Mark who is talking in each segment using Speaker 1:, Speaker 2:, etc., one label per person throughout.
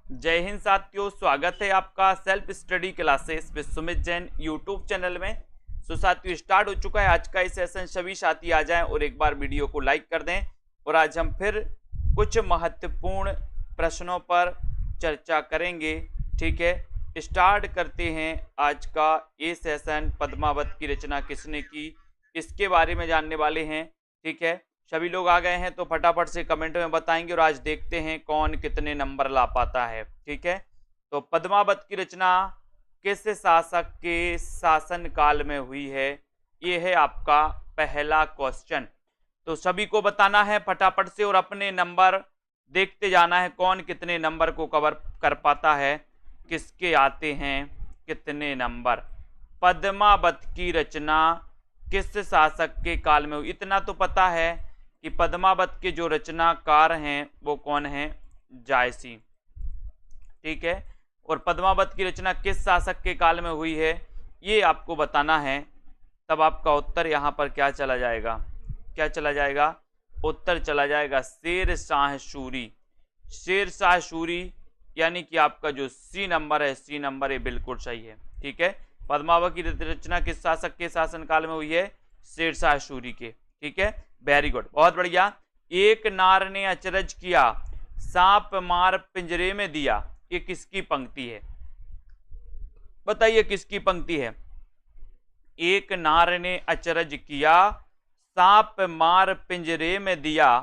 Speaker 1: जय हिंद साथियों, स्वागत है आपका self study classes with Sumit Jain YouTube channel में। साथियों, स्टार्ट हो चुका है आज का ये सेशन। सभी साथी आ जाएं और एक बार वीडियो को लाइक कर दें। और आज हम फिर कुछ महत्वपूर्ण प्रश्नों पर चर्चा करेंगे। ठीक है, स्टार्ट करते हैं आज का ये सेशन। पद्मावत की रचना किसने की, इसके बारे में जानने वाले हैं। ठीक है, सभी लोग आ गए हैं तो फटाफट से कमेंट में बताएंगे और आज देखते हैं कौन कितने नंबर ला पाता है। ठीक है, तो पद्मावत की रचना किस शासक के शासन काल में हुई है, ये है आपका पहला क्वेश्चन। तो सभी को बताना है फटाफट से और अपने नंबर देखते जाना है कौन कितने नंबर को कवर कर पाता है, किसके आते हैं कितने नंबर। पद्मावत की रचना किस शासक के काल में हुई, इतना तो पता है कि पद्मावत के जो रचनाकार हैं वो कौन हैं, जायसी। ठीक है, और पद्मावत की रचना किस शासक के काल में हुई है ये आपको बताना है। तब आपका उत्तर यहाँ पर क्या चला जाएगा, क्या चला जाएगा, उत्तर चला जाएगा शेर शाह सूरी। शेर शाह सूरी यानी कि आपका जो सी नंबर है, सी नंबर ये बिल्कुल सही है। ठीक है, पद्मावत की रचना किस शासक के शासनकाल में हुई है, शेर शाह सूरी के। ठीक है, वेरी गुड, बहुत बढ़िया। एक नार ने अचरज किया, सांप मार पिंजरे में दिया, ये किसकी पंक्ति है, बताइए किसकी पंक्ति है। एक नार ने अचरज किया, सांप मार पिंजरे में दिया,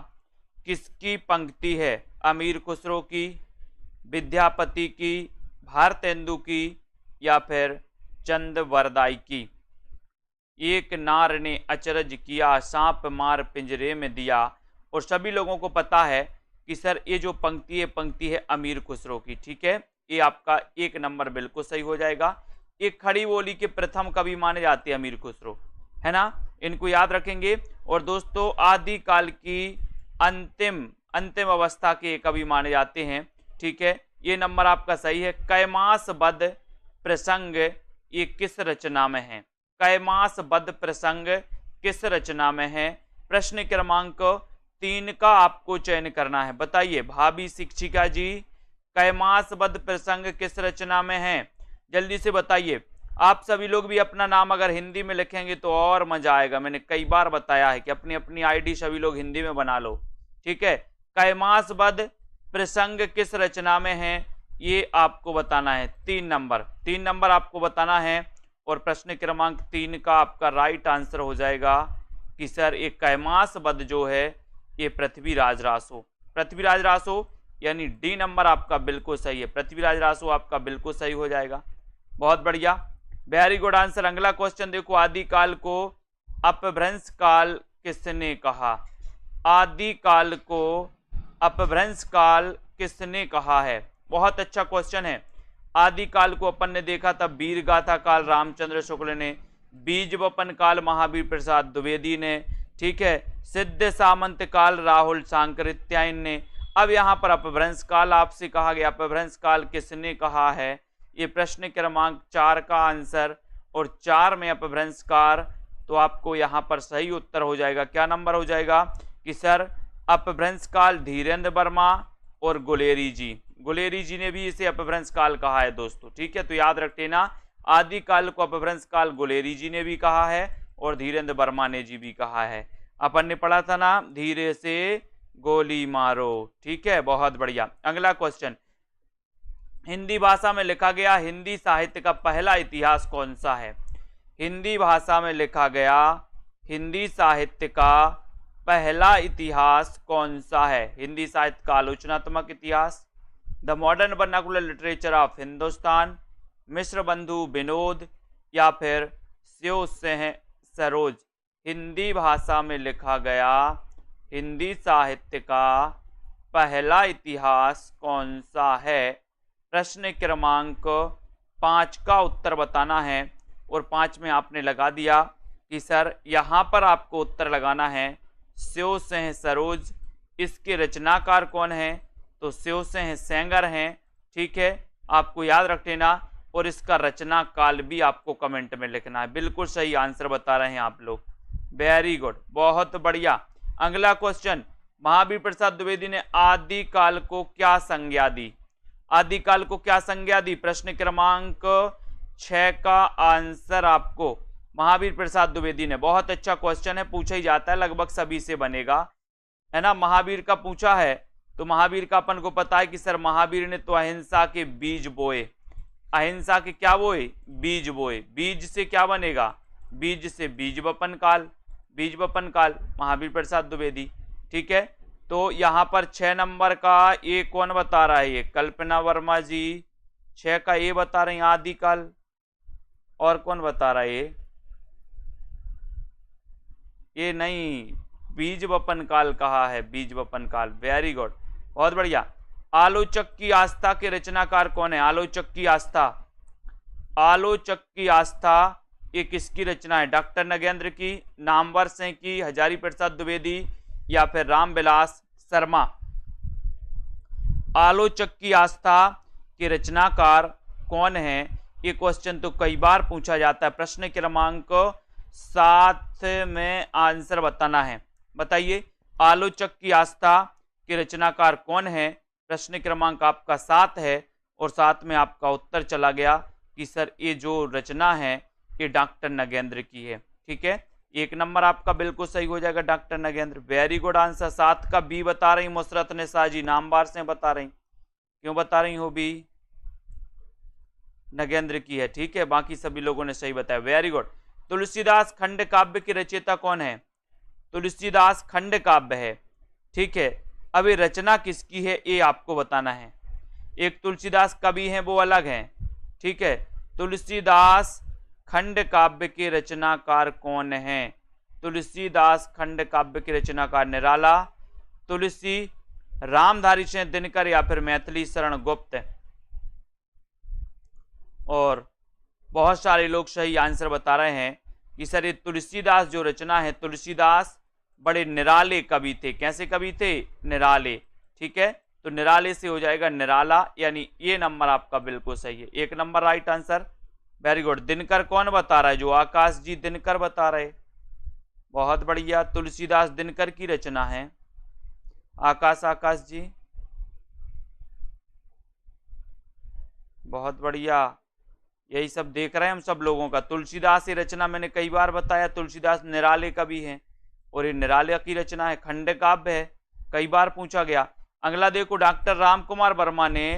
Speaker 1: किसकी पंक्ति है। अमीर खुसरो की, विद्यापति की, भारतेंदु की, या फिर चंद वरदाई की। एक नार ने अचरज किया, सांप मार पिंजरे में दिया। और सभी लोगों को पता है कि सर ये जो पंक्ति है अमीर खुसरो की। ठीक है, ये आपका एक नंबर बिल्कुल सही हो जाएगा। ये खड़ी बोली के प्रथम कवि माने जाते हैं अमीर खुसरो, है ना, इनको याद रखेंगे। और दोस्तों आदिकाल की अंतिम अवस्था के कवि माने जाते हैं। ठीक है, ये नंबर आपका सही है। कैमास बद प्रसंग ये किस रचना में है, कैमास बद प्रसंग किस रचना में है। प्रश्न क्रमांक 3 का आपको चयन करना है। बताइए भाभी शिक्षिका जी, कैमास बद प्रसंग किस रचना में है, जल्दी से बताइए। आप सभी लोग भी अपना नाम अगर हिंदी में लिखेंगे तो और मजा आएगा। मैंने कई बार बताया है कि अपनी अपनी आईडी सभी लोग हिंदी में बना लो। ठीक है, कैमास बद प्रसंग किस रचना में है ये आपको बताना है। 3 नंबर आपको बताना है। और प्रश्न क्रमांक 3 का आपका राइट आंसर हो जाएगा कि सर एक कैमास बद जो है ये पृथ्वीराज रासो, पृथ्वीराज रासो यानी डी नंबर आपका बिल्कुल सही है। पृथ्वीराज रासो आपका बिल्कुल सही हो जाएगा, बहुत बढ़िया, वेरी गुड आंसर। अगला क्वेश्चन देखो, आदिकाल को अपभ्रंश काल किसने कहा, आदिकाल को अपभ्रंश काल किसने कहा है। बहुत अच्छा क्वेश्चन है। आदिकाल को अपन ने देखा था वीर गाथा काल रामचंद्र शुक्ल ने, बीज वपन काल महावीर प्रसाद द्विवेदी ने, ठीक है, सिद्ध सामंत काल राहुल सांकृत्यायन ने। अब यहाँ पर अपभ्रंश काल आपसे कहा गया, अपभ्रंश काल किसने कहा है, ये प्रश्न क्रमांक 4 का आंसर। और 4 में अपभ्रंश काल, तो आपको यहाँ पर सही उत्तर हो जाएगा, क्या नंबर हो जाएगा कि सर अपभ्रंश काल धीरेन्द्र वर्मा और गुलेरी जी ने भी इसे अपभ्रंश काल कहा है दोस्तों। ठीक है, तो याद रख लेना, आदिकाल को अपभ्रंश काल गुलेरी जी ने भी कहा है और धीरेन्द्र वर्मा ने जी भी कहा है। अपन ने पढ़ा था ना, धीरे से गोली मारो। ठीक है, बहुत बढ़िया। अगला क्वेश्चन, हिंदी भाषा में लिखा गया हिंदी साहित्य का पहला इतिहास कौन सा है। हिंदी भाषा में लिखा गया हिंदी साहित्य का पहला इतिहास कौन सा है। हिंदी साहित्य का आलोचनात्मक इतिहास, the modern vernacular literature of Hindustan, Mishra Bandhu Vinod, या फिर स्यो सिंह सरोज। हिंदी भाषा में लिखा गया हिंदी साहित्य का पहला इतिहास कौन सा है। प्रश्न क्रमांक 5 का उत्तर बताना है। और 5 में आपने लगा दिया कि सर यहाँ पर आपको उत्तर लगाना है स्यो सिंह सरोज। इसके रचनाकार कौन है, तो स्यो सिंह सेंगर हैं। ठीक है, आपको याद रख लेना। और इसका रचना काल भी आपको कमेंट में लिखना है। बिल्कुल सही आंसर बता रहे हैं आप लोग, वेरी गुड, बहुत बढ़िया। अगला क्वेश्चन, महावीर प्रसाद द्विवेदी ने आदिकाल को क्या संज्ञा दी। आदिकाल को क्या संज्ञा दी? प्रश्न क्रमांक 6 का आंसर आपको महावीर प्रसाद द्विवेदी ने। बहुत अच्छा क्वेश्चन है, पूछा ही जाता है, लगभग सभी से बनेगा, है ना। महावीर का पूछा है तो महावीर का अपन को पता है कि सर महावीर ने तो अहिंसा के बीज बोए। अहिंसा के क्या बोए? बीज बोए। बीज से क्या बनेगा? बीज से बीज वपन काल। बीज वपन काल महावीर प्रसाद द्विवेदी। ठीक है, तो यहां पर 6 नंबर का ए कौन बता रहा है? ये कल्पना वर्मा जी 6 का ए बता रहे हैं आदिकाल। और कौन बता रहा है? ये नहीं, बीज वपन काल कहा है, बीज वपन काल। वेरी गुड, बहुत बढ़िया। आलोचक की आस्था के रचनाकार कौन है? आलोचक की आस्था, आलोचक की आस्था ये किसकी रचना है? डॉक्टर नगेंद्र की, नामवर सिंह की, हजारी प्रसाद द्विवेदी या फिर रामविलास शर्मा? आलोचक की आस्था के रचनाकार कौन है? ये क्वेश्चन तो कई बार पूछा जाता है। प्रश्न क्रमांक 7 में आंसर बताना है। बताइए, आलोचक की आस्था के रचनाकार कौन है? प्रश्न क्रमांक आपका 7 है और 7 में आपका उत्तर चला गया कि सर ये जो रचना है ये डॉक्टर नगेंद्र की है। ठीक है, 1 नंबर आपका बिल्कुल सही हो जाएगा, doctor Nagendra. Very good answer. 7 का बी बता रही मुसरत निसा जी, नामवार से बता रही। क्यों बता रही हो? बी नगेंद्र की है। ठीक है, बाकी सभी लोगों ने सही बताया। Very good. तुलसीदास खंड काव्य के रचयिता कौन है? तुलसीदास खंड काव्य है। ठीक है, अभी रचना किसकी है ये आपको बताना है। एक तुलसीदास कवि हैं, वो अलग हैं। ठीक है, तुलसीदास खंड काव्य के रचनाकार कौन है? तुलसीदास खंड काव्य के रचनाकार निराला, तुलसी, रामधारी सिंह दिनकर या फिर मैथिली शरण गुप्त। और बहुत सारे लोग सही आंसर बता रहे हैं कि सर ये तुलसीदास जो रचना है, तुलसीदास बड़े निराले कवि थे। कैसे कवि थे? निराले। ठीक है, तो निराले से हो जाएगा निराला, यानी ये नंबर आपका बिल्कुल सही है। 1 number right answer. Very good. Dinkar कौन बता रहा है? जो आकाश जी दिनकर बता रहे। बहुत बढ़िया, तुलसीदास दिनकर की रचना है। आकाश जी बहुत बढ़िया, यही सब देख रहे हैं हम सब लोगों का। तुलसीदास की रचना मैंने कई बार बताया, तुलसीदास निराले कवि हैं और ये निराले की रचना है, खंड काव्य है, कई बार पूछा गया। अगला देखो, डॉक्टर रामकुमार वर्मा ने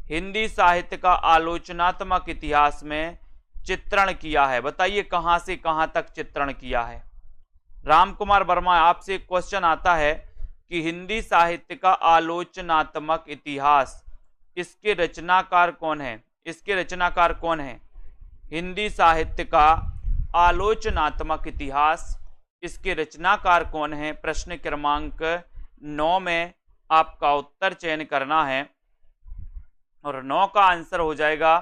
Speaker 1: हिंदी साहित्य का आलोचनात्मक इतिहास में चित्रण किया है। बताइए कहां से कहां तक चित्रण किया है? रामकुमार वर्मा, आपसे क्वेश्चन आता है कि हिंदी साहित्य का आलोचनात्मक इतिहास, इसके रचनाकार कौन है? इसके रचनाकार कौन है? हिंदी साहित्य का आलोचनात्मक इतिहास, इसके रचनाकार कौन है? प्रश्न क्रमांक 9 में आपका उत्तर चयन करना है और 9 का आंसर हो जाएगा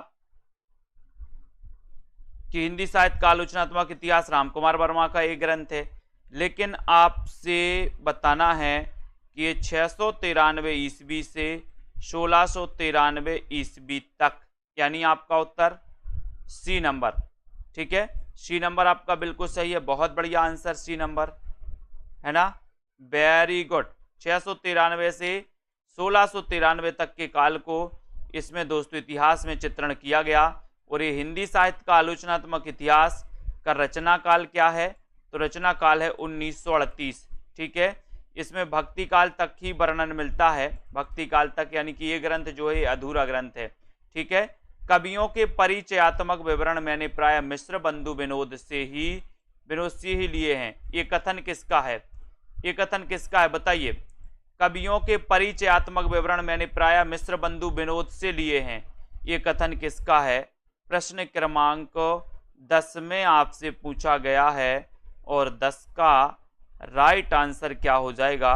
Speaker 1: कि हिंदी साहित्य का आलोचनात्मक इतिहास रामकुमार वर्मा का एक ग्रंथ है। लेकिन आपसे बताना है कि ये 693 ईस्वी से 1693 ईस्वी तक, यानी आपका उत्तर सी नंबर। ठीक है, सी नंबर आपका बिल्कुल सही है। बहुत बढ़िया आंसर, सी नंबर, है ना। Very good. 693 से 1693 तक के काल को इसमें दोस्तों इतिहास में चित्रण किया गया। और ये हिंदी साहित्य का आलोचनात्मक इतिहास का रचना काल क्या है? तो रचना काल है 1938। ठीक है, इसमें भक्ति काल तक ही वर्णन मिलता है, भक्ति काल तक, यानी कि ये ग्रंथ जो है अधूरा ग्रंथ है। ठीक है, कवियों के परिचयात्मक विवरण मैंने प्राय मिश्र बंधु विनोद से ही लिए हैं। ये कथन किसका है? ये कथन किसका है बताइए? कवियों के परिचयात्मक विवरण मैंने प्राय मिश्र बंधु विनोद से लिए हैं, ये कथन किसका है? प्रश्न क्रमांक 10 में आपसे पूछा गया है और 10 का राइट आंसर क्या हो जाएगा?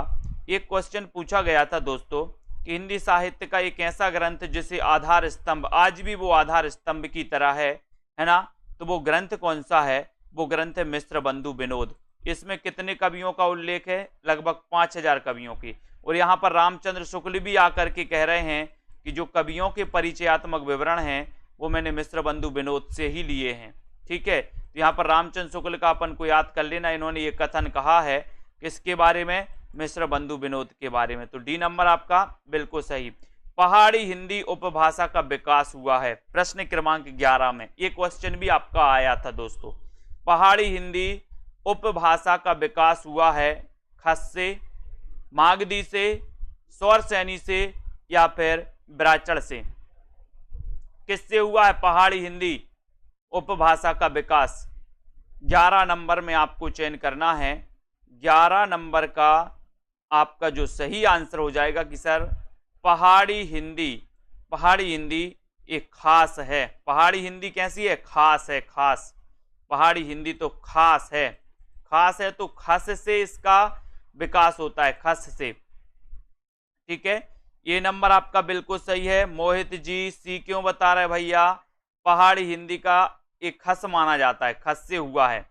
Speaker 1: एक क्वेश्चन पूछा गया था दोस्तों कि हिंदी साहित्य का एक ऐसा ग्रंथ जिसे आधार स्तंभ, आज भी वो आधार स्तंभ की तरह है ना, तो वो ग्रंथ कौन सा है? वो ग्रंथ है मिश्र बंधु विनोद। इसमें कितने कवियों का उल्लेख है? लगभग 5000 कवियों की। और यहाँ पर रामचंद्र शुक्ल भी आकर के कह रहे हैं कि जो कवियों के परिचयात्मक विवरण हैं वो मैंने मिश्र बंधु विनोद से ही लिए हैं। ठीक है, तो यहाँ पर रामचंद्र शुक्ल का अपन को याद कर लेना, इन्होंने ये कथन कहा है किसके बारे में? मिश्र बंधु विनोद के बारे में। तो डी नंबर आपका बिल्कुल सही। पहाड़ी हिंदी उपभाषा का विकास हुआ है? प्रश्न क्रमांक 11 में ये क्वेश्चन भी आपका आया था दोस्तों। पहाड़ी हिंदी उपभाषा का विकास हुआ है खस से, मागधी से, स्वर सैनी से या फिर ब्राचड़ से? किससे हुआ है पहाड़ी हिंदी उपभाषा का विकास? 11 नंबर में आपको चयन करना है। 11 नंबर का आपका जो सही आंसर हो जाएगा कि सर पहाड़ी हिंदी एक खास है। पहाड़ी हिंदी कैसी है? खास है, खास। पहाड़ी हिंदी तो खास है, खास है तो खस से इसका विकास होता है, खस से। ठीक है, ये नंबर आपका बिल्कुल सही है। मोहित जी सी क्यों बता रहे भैया? पहाड़ी हिंदी का एक खस माना जाता है, खस से हुआ है।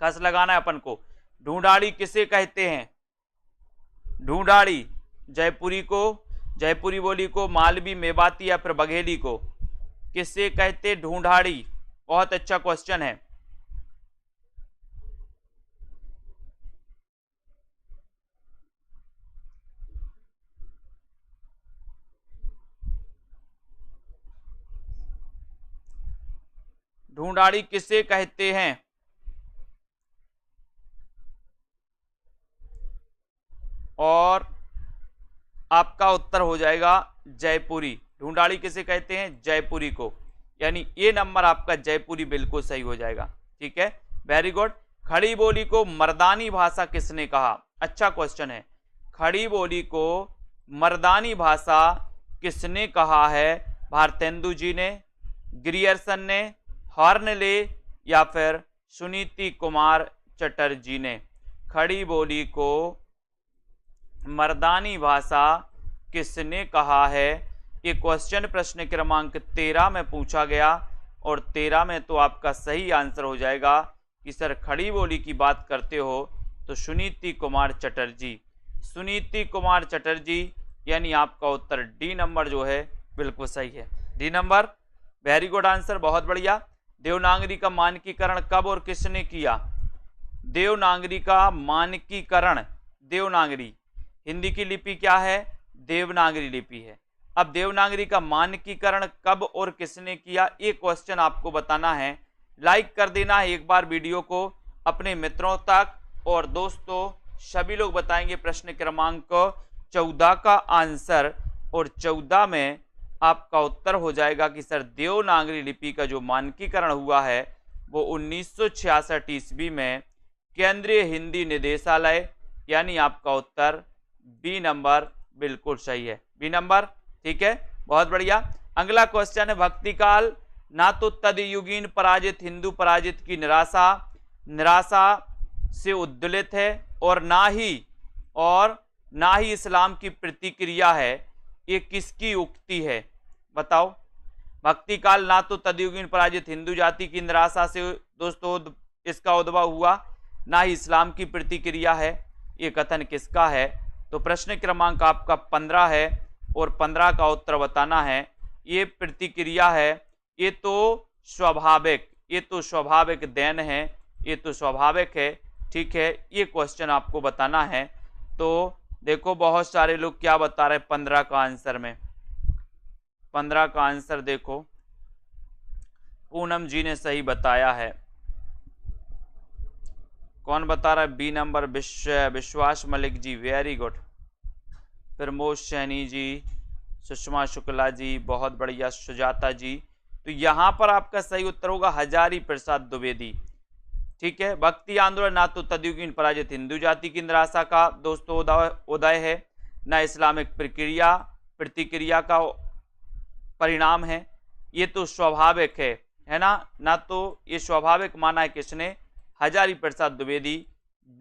Speaker 1: खस लगाना है अपन को। ढूंढाड़ी किसे कहते हैं? ढूंढाड़ी जयपुरी को, जयपुरी बोली को, मालवी, मेवाती या फिर बघेली को किसे कहते? ढूंढाड़ी। बहुत अच्छा क्वेश्चन है। ढूंढाड़ी किसे कहते हैं? और आपका उत्तर हो जाएगा जयपुरी। ढूंढाड़ी किसे कहते हैं? जयपुरी को। यानी ये नंबर आपका जयपुरी बिल्कुल सही हो जाएगा। ठीक है, वेरी गुड। खड़ी बोली को मर्दानी भाषा किसने कहा? अच्छा क्वेश्चन है। खड़ी बोली को मर्दानी भाषा किसने कहा है? भारतेंदु जी ने, ग्रियर्सन ने, हॉर्नले या फिर सुनीति कुमार चटर्जी ने? खड़ी बोली को मर्दानी भाषा किसने कहा है? ये क्वेश्चन प्रश्न क्रमांक 13 में पूछा गया और 13 में तो आपका सही आंसर हो जाएगा कि सर खड़ी बोली की बात करते हो तो सुनीति कुमार चटर्जी। सुनीति कुमार चटर्जी, यानी आपका उत्तर डी नंबर जो है बिल्कुल सही है। D number, very good answer, बहुत बढ़िया। देवनागरी का मानकीकरण कब और किसने किया? देवनागरी का मानकीकरण, देवनागरी हिंदी की लिपि क्या है? देवनागरी लिपि है। अब देवनागरी का मानकीकरण कब और किसने किया, ये क्वेश्चन आपको बताना है। लाइक कर देना है एक बार वीडियो को अपने मित्रों तक, और दोस्तों सभी लोग बताएंगे प्रश्न क्रमांक 14 का आंसर, और 14 में आपका उत्तर हो जाएगा कि सर देवनागरी लिपि का जो मानकीकरण हुआ है वो 1966 ईस्वी में केंद्रीय हिंदी निदेशालय, यानी आपका उत्तर बी नंबर बिल्कुल सही है। बी नंबर, ठीक है, बहुत बढ़िया। अगला क्वेश्चन है, भक्ति काल ना तो तदयुगीन पराजित हिंदू पराजित की निराशा से उद्दुलित है और ना ही इस्लाम की प्रतिक्रिया है, ये किसकी उक्ति है? बताओ। भक्ति काल ना तो तदयुगीन पराजित हिंदू जाति की निराशा से दोस्तों इसका उद्भव हुआ, ना ही इस्लाम की प्रतिक्रिया है, ये कथन किसका है? तो प्रश्न क्रमांक आपका 15 है और 15 का उत्तर बताना है। ये प्रतिक्रिया है, ये तो स्वाभाविक देन है, ये तो स्वाभाविक है। ठीक है, ये क्वेश्चन आपको बताना है। तो देखो बहुत सारे लोग क्या बता रहे हैं 15 का आंसर में। 15 का आंसर देखो, पूनम जी ने सही बताया है। कौन बता रहा है? बी नंबर विश्वास मलिक जी, वेरी गुड। प्रमोद सैनी जी, सुषमा शुक्ला जी, बहुत बढ़िया। सुजाता जी, तो यहाँ पर आपका सही उत्तर होगा हजारी प्रसाद द्विवेदी। ठीक है, भक्ति आंदोलन ना तो तदयुगीन पराजित हिंदू जाति की निराशा का दोस्तों उदय है, ना इस्लामिक प्रतिक्रिया का परिणाम है, ये तो स्वाभाविक है ना तो ये स्वाभाविक माना है किसने? हजारी प्रसाद द्विवेदी।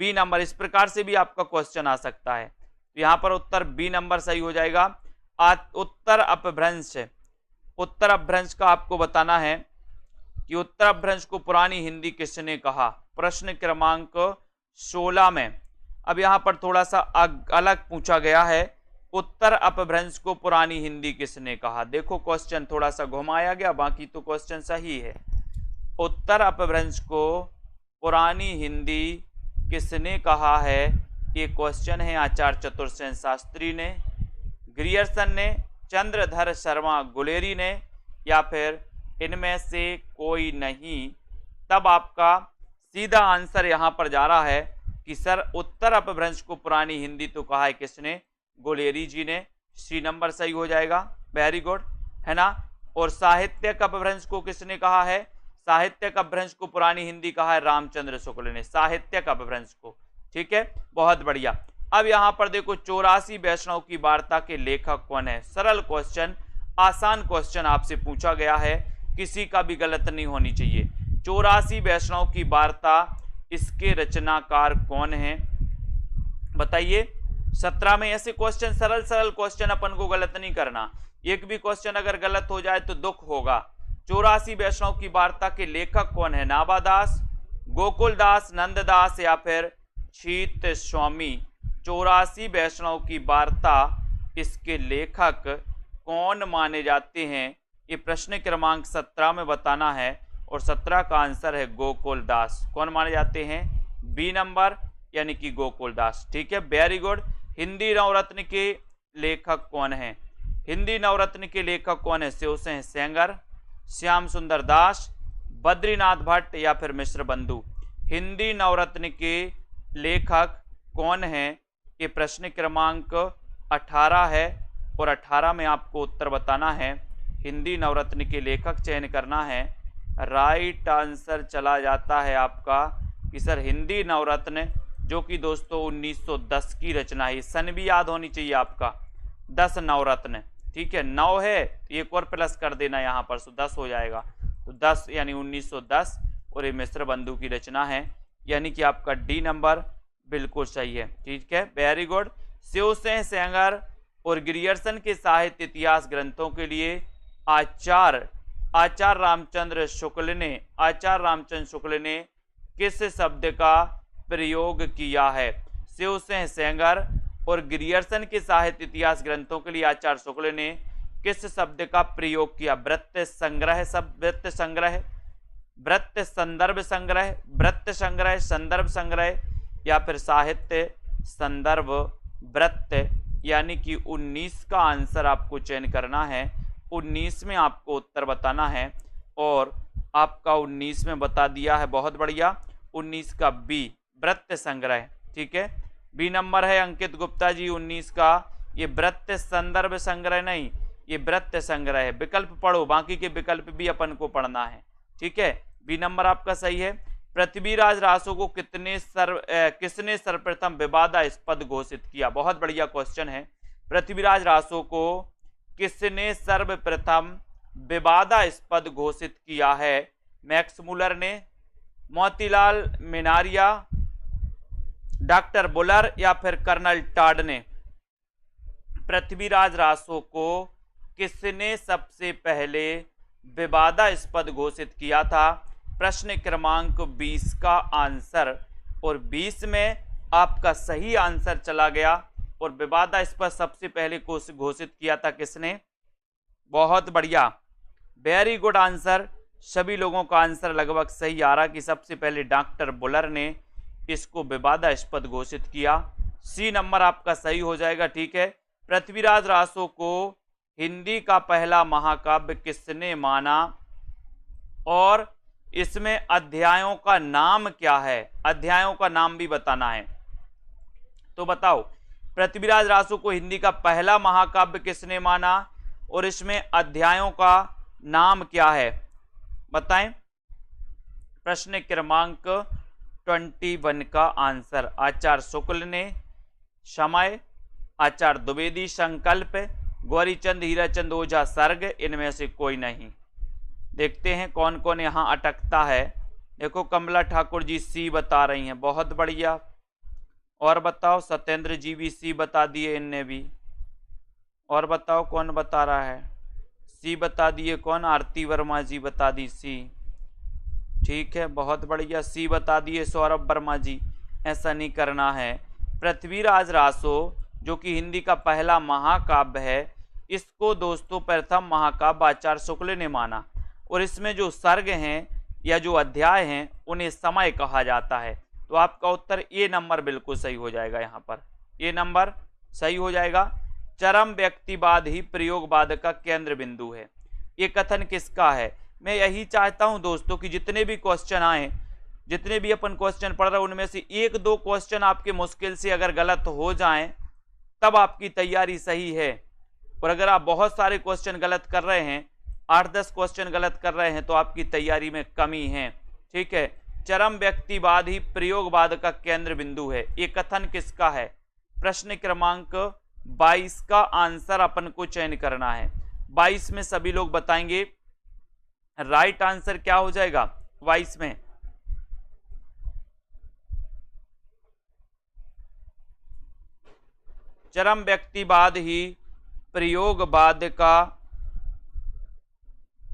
Speaker 1: बी नंबर, इस प्रकार से भी आपका क्वेश्चन आ सकता है। तो यहाँ पर उत्तर बी नंबर सही हो जाएगा। उत्तर अपभ्रंश का आपको बताना है कि उत्तर अपभ्रंश को पुरानी हिंदी किसने कहा? प्रश्न क्रमांक 16 में। अब यहाँ पर थोड़ा सा अलग पूछा गया है, उत्तर अपभ्रंश को पुरानी हिंदी किसने कहा? देखो क्वेश्चन थोड़ा सा घुमाया गया, बाकी तो क्वेश्चन सही है। उत्तर अपभ्रंश को पुरानी हिंदी किसने कहा है? ये क्वेश्चन है आचार्य चतुर्सेन शास्त्री ने, ग्रियर्सन ने, चंद्रधर शर्मा गुलेरी ने, या फिर इनमें से कोई नहीं। तब आपका सीधा आंसर यहां पर जा रहा है कि सर उत्तर अपभ्रंश को पुरानी हिंदी तो कहा है किसने? गुलेरी जी ने। सी नंबर सही हो जाएगा। वेरी गुड, है ना। और साहित्यिक अपभ्रंश को किसने कहा है? साहित्यिक अपभ्रंश को पुरानी हिंदी कहा है रामचंद्र शुक्ल ने, साहित्यिक अपभ्रंश को। ठीक है, बहुत बढ़िया। अब यहां पर देखो 84 वैष्णव की वार्ता के लेखक कौन है? सरल क्वेश्चन, आसान क्वेश्चन आपसे पूछा गया है, किसी का भी गलत नहीं होनी चाहिए। 84 वैष्णव की वार्ता, इसके रचनाकार कौन है बताइए। 17 में ऐसे क्वेश्चन, सरल सरल क्वेश्चन, अपन को गलत नहीं करना। एक भी क्वेश्चन अगर गलत हो जाए तो दुख होगा। 84 वैष्णव की वार्ता के लेखक कौन है? नाभादास, गोकुलदास, नंददास, या फिर छीत स्वामी। 84 वैष्णव की वार्ता, इसके लेखक कौन माने जाते हैं? ये प्रश्न क्रमांक 17 में बताना है और 17 का आंसर है गोकुलदास। कौन माने जाते हैं? बी नंबर, यानी कि गोकुलदास। ठीक है, वेरी गुड। हिंदी नवरत्न के लेखक कौन है? हिंदी नवरत्न के लेखक कौन है? शिवसेन सेंगर, श्याम सुंदर दास, बद्रीनाथ भट्ट, या फिर मिश्र बंधु। हिंदी नवरत्न के लेखक कौन है? ये प्रश्न क्रमांक 18 है और 18 में आपको उत्तर बताना है। हिंदी नवरत्न के लेखक चयन करना है। राइट आंसर चला जाता है आपका कि सर हिंदी नवरत्न, जो कि दोस्तों 1910 की रचना है। सन भी याद होनी चाहिए आपका। 10 नवरत्न, ठीक है, 9 है, एक और प्लस कर देना यहाँ पर, तो 10 हो जाएगा। तो 10 यानी 1910, और ये मिश्र बंधु की रचना है, यानी कि आपका डी नंबर बिल्कुल सही है। ठीक है, वेरी गुड। शिवसेन सेंगर और ग्रियर्सन के साहित्य इतिहास ग्रंथों के लिए आचार्य रामचंद्र शुक्ल ने किस शब्द का प्रयोग किया है? शिवसेन सेंगर और ग्रियर्सन के साहित्य इतिहास ग्रंथों के लिए आचार्य शुक्ल ने किस शब्द का प्रयोग किया? वृत्त संग्रह, वृत्त संग्रह, वृत्त संदर्भ संग्रह, वृत्त संग्रह, संदर्भ संग्रह, या फिर साहित्य संदर्भ वृत्त। यानी कि 19 का आंसर आपको चयन करना है। 19 में आपको उत्तर बताना है और आपका 19 में बता दिया है, बहुत बढ़िया। 19 का बी, वृत्त संग्रह। ठीक है, बी नंबर है अंकित गुप्ता जी 19 का। ये वृत्त संदर्भ संग्रह नहीं, ये वृत्त संग्रह है। विकल्प पढ़ो, बाकी के विकल्प भी अपन को पढ़ना है। ठीक है, बी नंबर आपका सही है। पृथ्वीराज रासो को किसने सर्वप्रथम विवादास्पद घोषित किया? बहुत बढ़िया क्वेश्चन है। पृथ्वीराज रासो को किसने सर्वप्रथम विवादास्पद घोषित किया है? मैक्स मुलर ने, मोतीलाल मिनारिया, डॉक्टर बुलर, या फिर कर्नल टॉड ने। पृथ्वीराज रासो को किसने सबसे पहले विवादास्पद घोषित किया था? प्रश्न क्रमांक 20 का आंसर, और 20 में आपका सही आंसर चला गया। और विवादास्पद सबसे पहले घोषित किया था किसने? बहुत बढ़िया, वेरी गुड आंसर। सभी लोगों का आंसर लगभग सही आ रहा कि सबसे पहले डॉक्टर बुलर ने इसको विवादास्पद घोषित किया। सी नंबर आपका सही हो जाएगा। ठीक है, पृथ्वीराज रासो को हिंदी का पहला महाकाव्य किसने माना? और इसमें अध्यायों का नाम क्या है? अध्यायों का नाम भी बताना है। तो बताओ, पृथ्वीराज रासो को हिंदी का पहला महाकाव्य किसने माना और इसमें अध्यायों का नाम क्या है? बताएं। प्रश्न क्रमांक 21 का आंसर आचार्य शुक्ल ने, समय, आचार्य द्विवेदी संकल्प, गौरीचंद हीराचंद ओझा सर्ग, इनमें से कोई नहीं। देखते हैं कौन कौन यहाँ अटकता है। देखो कमला ठाकुर जी सी बता रही हैं, बहुत बढ़िया। और बताओ, सत्येंद्र जी भी सी बता दिए, इनने भी। और बताओ कौन बता रहा है? सी बता दिए कौन? आरती वर्मा जी बता दी सी। ठीक है, बहुत बढ़िया, सी बता दिए सौरभ वर्मा जी। ऐसा नहीं करना है। पृथ्वीराज रासो जो कि हिंदी का पहला महाकाव्य है, इसको दोस्तों प्रथम महाकाव्य आचार्य शुक्ल ने माना। और इसमें जो सर्ग हैं या जो अध्याय हैं उन्हें समय कहा जाता है। तो आपका उत्तर ए नंबर बिल्कुल सही हो जाएगा। यहाँ पर ए नंबर सही हो जाएगा। चरम व्यक्तिवाद ही प्रयोगवाद का केंद्र बिंदु है। ये कथन किसका है? मैं यही चाहता हूं दोस्तों कि जितने भी क्वेश्चन आए, जितने भी अपन क्वेश्चन पढ़ रहे हैं, उनमें से एक दो क्वेश्चन आपके मुश्किल से अगर गलत हो जाएं तब आपकी तैयारी सही है। और अगर आप बहुत सारे क्वेश्चन गलत कर रहे हैं, 8-10 क्वेश्चन गलत कर रहे हैं, तो आपकी तैयारी में कमी है। ठीक है, चरम व्यक्तिवाद ही प्रयोगवाद का केंद्र बिंदु है। ये कथन किसका है? प्रश्न क्रमांक 22 का आंसर अपन को चयन करना है। 22 में सभी लोग बताएंगे राइट आंसर क्या हो जाएगा। 22 में चरम व्यक्तिवाद ही प्रयोगवाद का,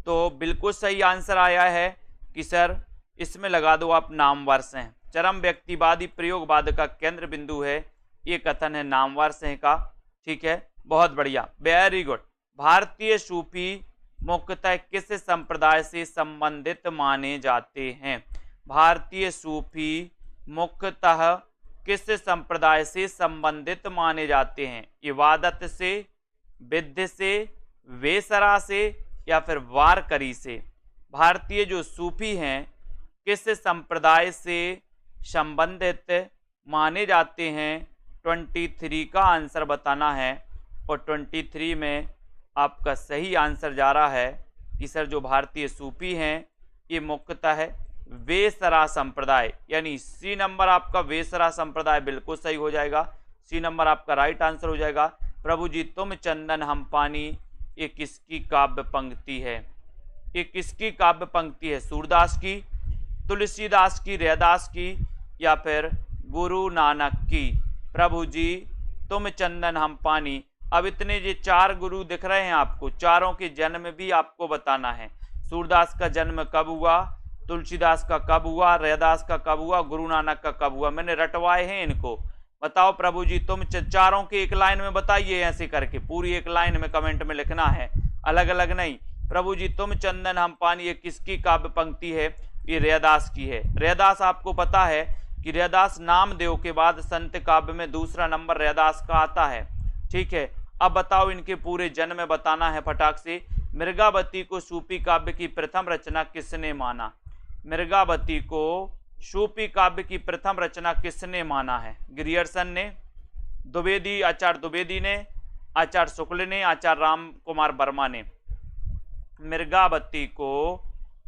Speaker 1: तो बिल्कुल सही आंसर आया है कि सर इसमें लगा दो आप नामवर से। चरम व्यक्तिवादी प्रयोगवाद का केंद्र बिंदु है, ये कथन है नामवर से का। ठीक है, बहुत बढ़िया, वेरी गुड। भारतीय सूफी मुख्यतः किस संप्रदाय से संबंधित माने जाते हैं? भारतीय सूफी मुख्यतः किस संप्रदाय से संबंधित माने जाते हैं? इबादत से, विद्य से, वेसरा से, या फिर वारकरी से? भारतीय जो सूफी हैं किस संप्रदाय से संबंधित माने जाते हैं? 23 का आंसर बताना है। और 23 में आपका सही आंसर जा रहा है कि सर जो भारतीय सूफी हैं ये मुख्यतः है वेसरा संप्रदाय, यानी सी नंबर आपका वेसरा संप्रदाय बिल्कुल सही हो जाएगा। सी नंबर आपका राइट आंसर हो जाएगा। प्रभु जी तुम चंदन हम पानी, ये किसकी काव्य पंक्ति है? ये किसकी काव्य पंक्ति है? सूरदास की, तुलसीदास की, रैदास की, या फिर गुरु नानक की? प्रभु जी तुम चंदन हम पानी। अब इतने ये 4 गुरु दिख रहे हैं आपको, चारों के जन्म भी आपको बताना है। सूरदास का जन्म कब हुआ, तुलसीदास का कब हुआ, रैदास का कब हुआ, गुरु नानक का कब हुआ? मैंने रटवाए हैं इनको। बताओ प्रभु जी तुम चारों के एक लाइन में बताइए, ऐसे करके पूरी एक लाइन में कमेंट में लिखना है, अलग अलग नहीं। प्रभु जी तुम चंदन हम पानी, ये किसकी काव्य पंक्ति है? ये रैदास की है। रैदास आपको पता है कि रैदास नामदेव के बाद संत काव्य में दूसरा नंबर रैदास का आता है। ठीक है, अब बताओ इनके पूरे जन्म बताना है फटाक से। मृगावती को सूफी काव्य की प्रथम रचना किसने माना? मृगावती को सूफी काव्य की प्रथम रचना किसने माना है? ग्रियर्सन ने, द्विवेदी, आचार्य द्विवेदी ने, आचार्य शुक्ल ने, आचार्य राम कुमार वर्मा ने। मृगावती को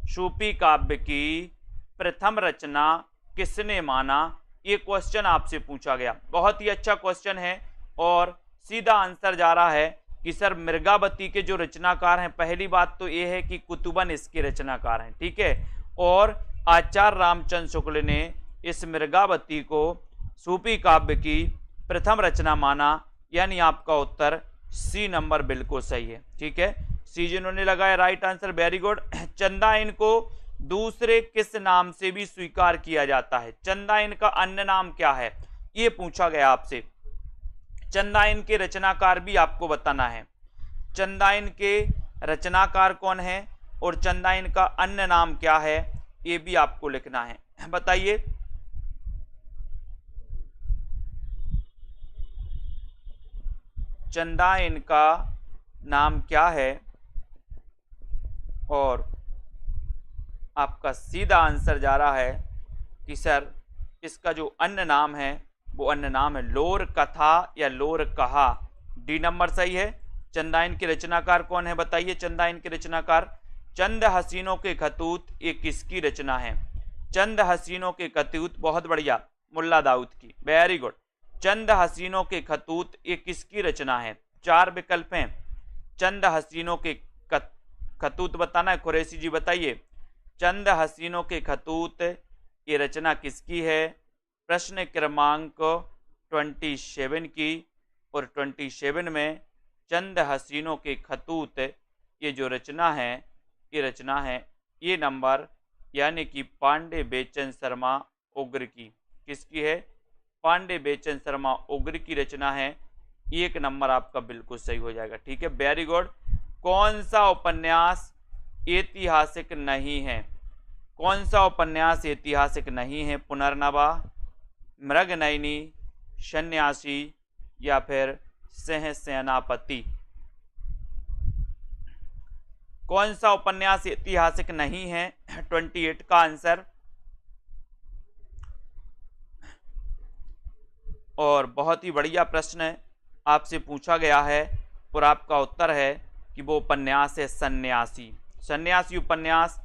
Speaker 1: सूफी काव्य की प्रथम रचना किसने माना? ये क्वेश्चन आपसे पूछा गया, बहुत ही अच्छा क्वेश्चन है। और सीधा आंसर जा रहा है कि सर मृगावती के जो रचनाकार हैं, पहली बात तो ये है कि कुतुबन इसके रचनाकार हैं। ठीक है, और आचार्य रामचंद्र शुक्ल ने इस मृगावती को सूफी काव्य की प्रथम रचना माना, यानी आपका उत्तर सी नंबर बिल्कुल सही है। ठीक है, सी जिन्होंने लगाया राइट आंसर, वेरी गुड। चंदाइन को दूसरे किस नाम से भी स्वीकार किया जाता है? चंदाइन का अन्य नाम क्या है? ये पूछा गया आपसे। चंदाइन के रचनाकार भी आपको बताना है। चंदाइन के रचनाकार कौन है और चंदाइन का अन्य नाम क्या है, ये भी आपको लिखना है। बताइए। चंदाइन का नाम क्या है? और आपका सीधा आंसर जा रहा है कि सर इसका जो अन्य नाम है वो अन्य नाम है लोर कथा या लोर कहा। डी नंबर सही है। चंदाइन के रचनाकार कौन है बताइए? चंदाइन के रचनाकार चंद हसीनों के खतूत, ये किसकी रचना है? चंद हसीनों के खतूत, बहुत बढ़िया, मुल्ला दाऊद की, वेरी गुड। चंद हसीनों के खतूत ये किसकी रचना है? 4 विकल्प हैं। चंद हसीनों के खतूत बताना है। कुरैशी जी बताइए, चंद हसीनों के खतूत ये रचना किसकी है? प्रश्न क्रमांक 27 की। और 27 में चंद हसीनों के खतूत ये जो रचना है, ये रचना है ये नंबर यानी कि पांडे बेचन शर्मा उग्र की। किसकी है? पांडे बेचन शर्मा उग्र की रचना है। 1 नंबर आपका बिल्कुल सही हो जाएगा। ठीक है, वेरी गुड। कौन सा उपन्यास ऐतिहासिक नहीं है? कौन सा उपन्यास ऐतिहासिक नहीं है? पुनर्नवा, मृगनयनी, सन्यासी, या फिर सिंह सेनापति। कौन सा उपन्यास ऐतिहासिक नहीं है? 28 का आंसर। और बहुत ही बढ़िया प्रश्न आपसे पूछा गया है और आपका उत्तर है कि वो उपन्यास है सन्यासी। सन्यासी उपन्यास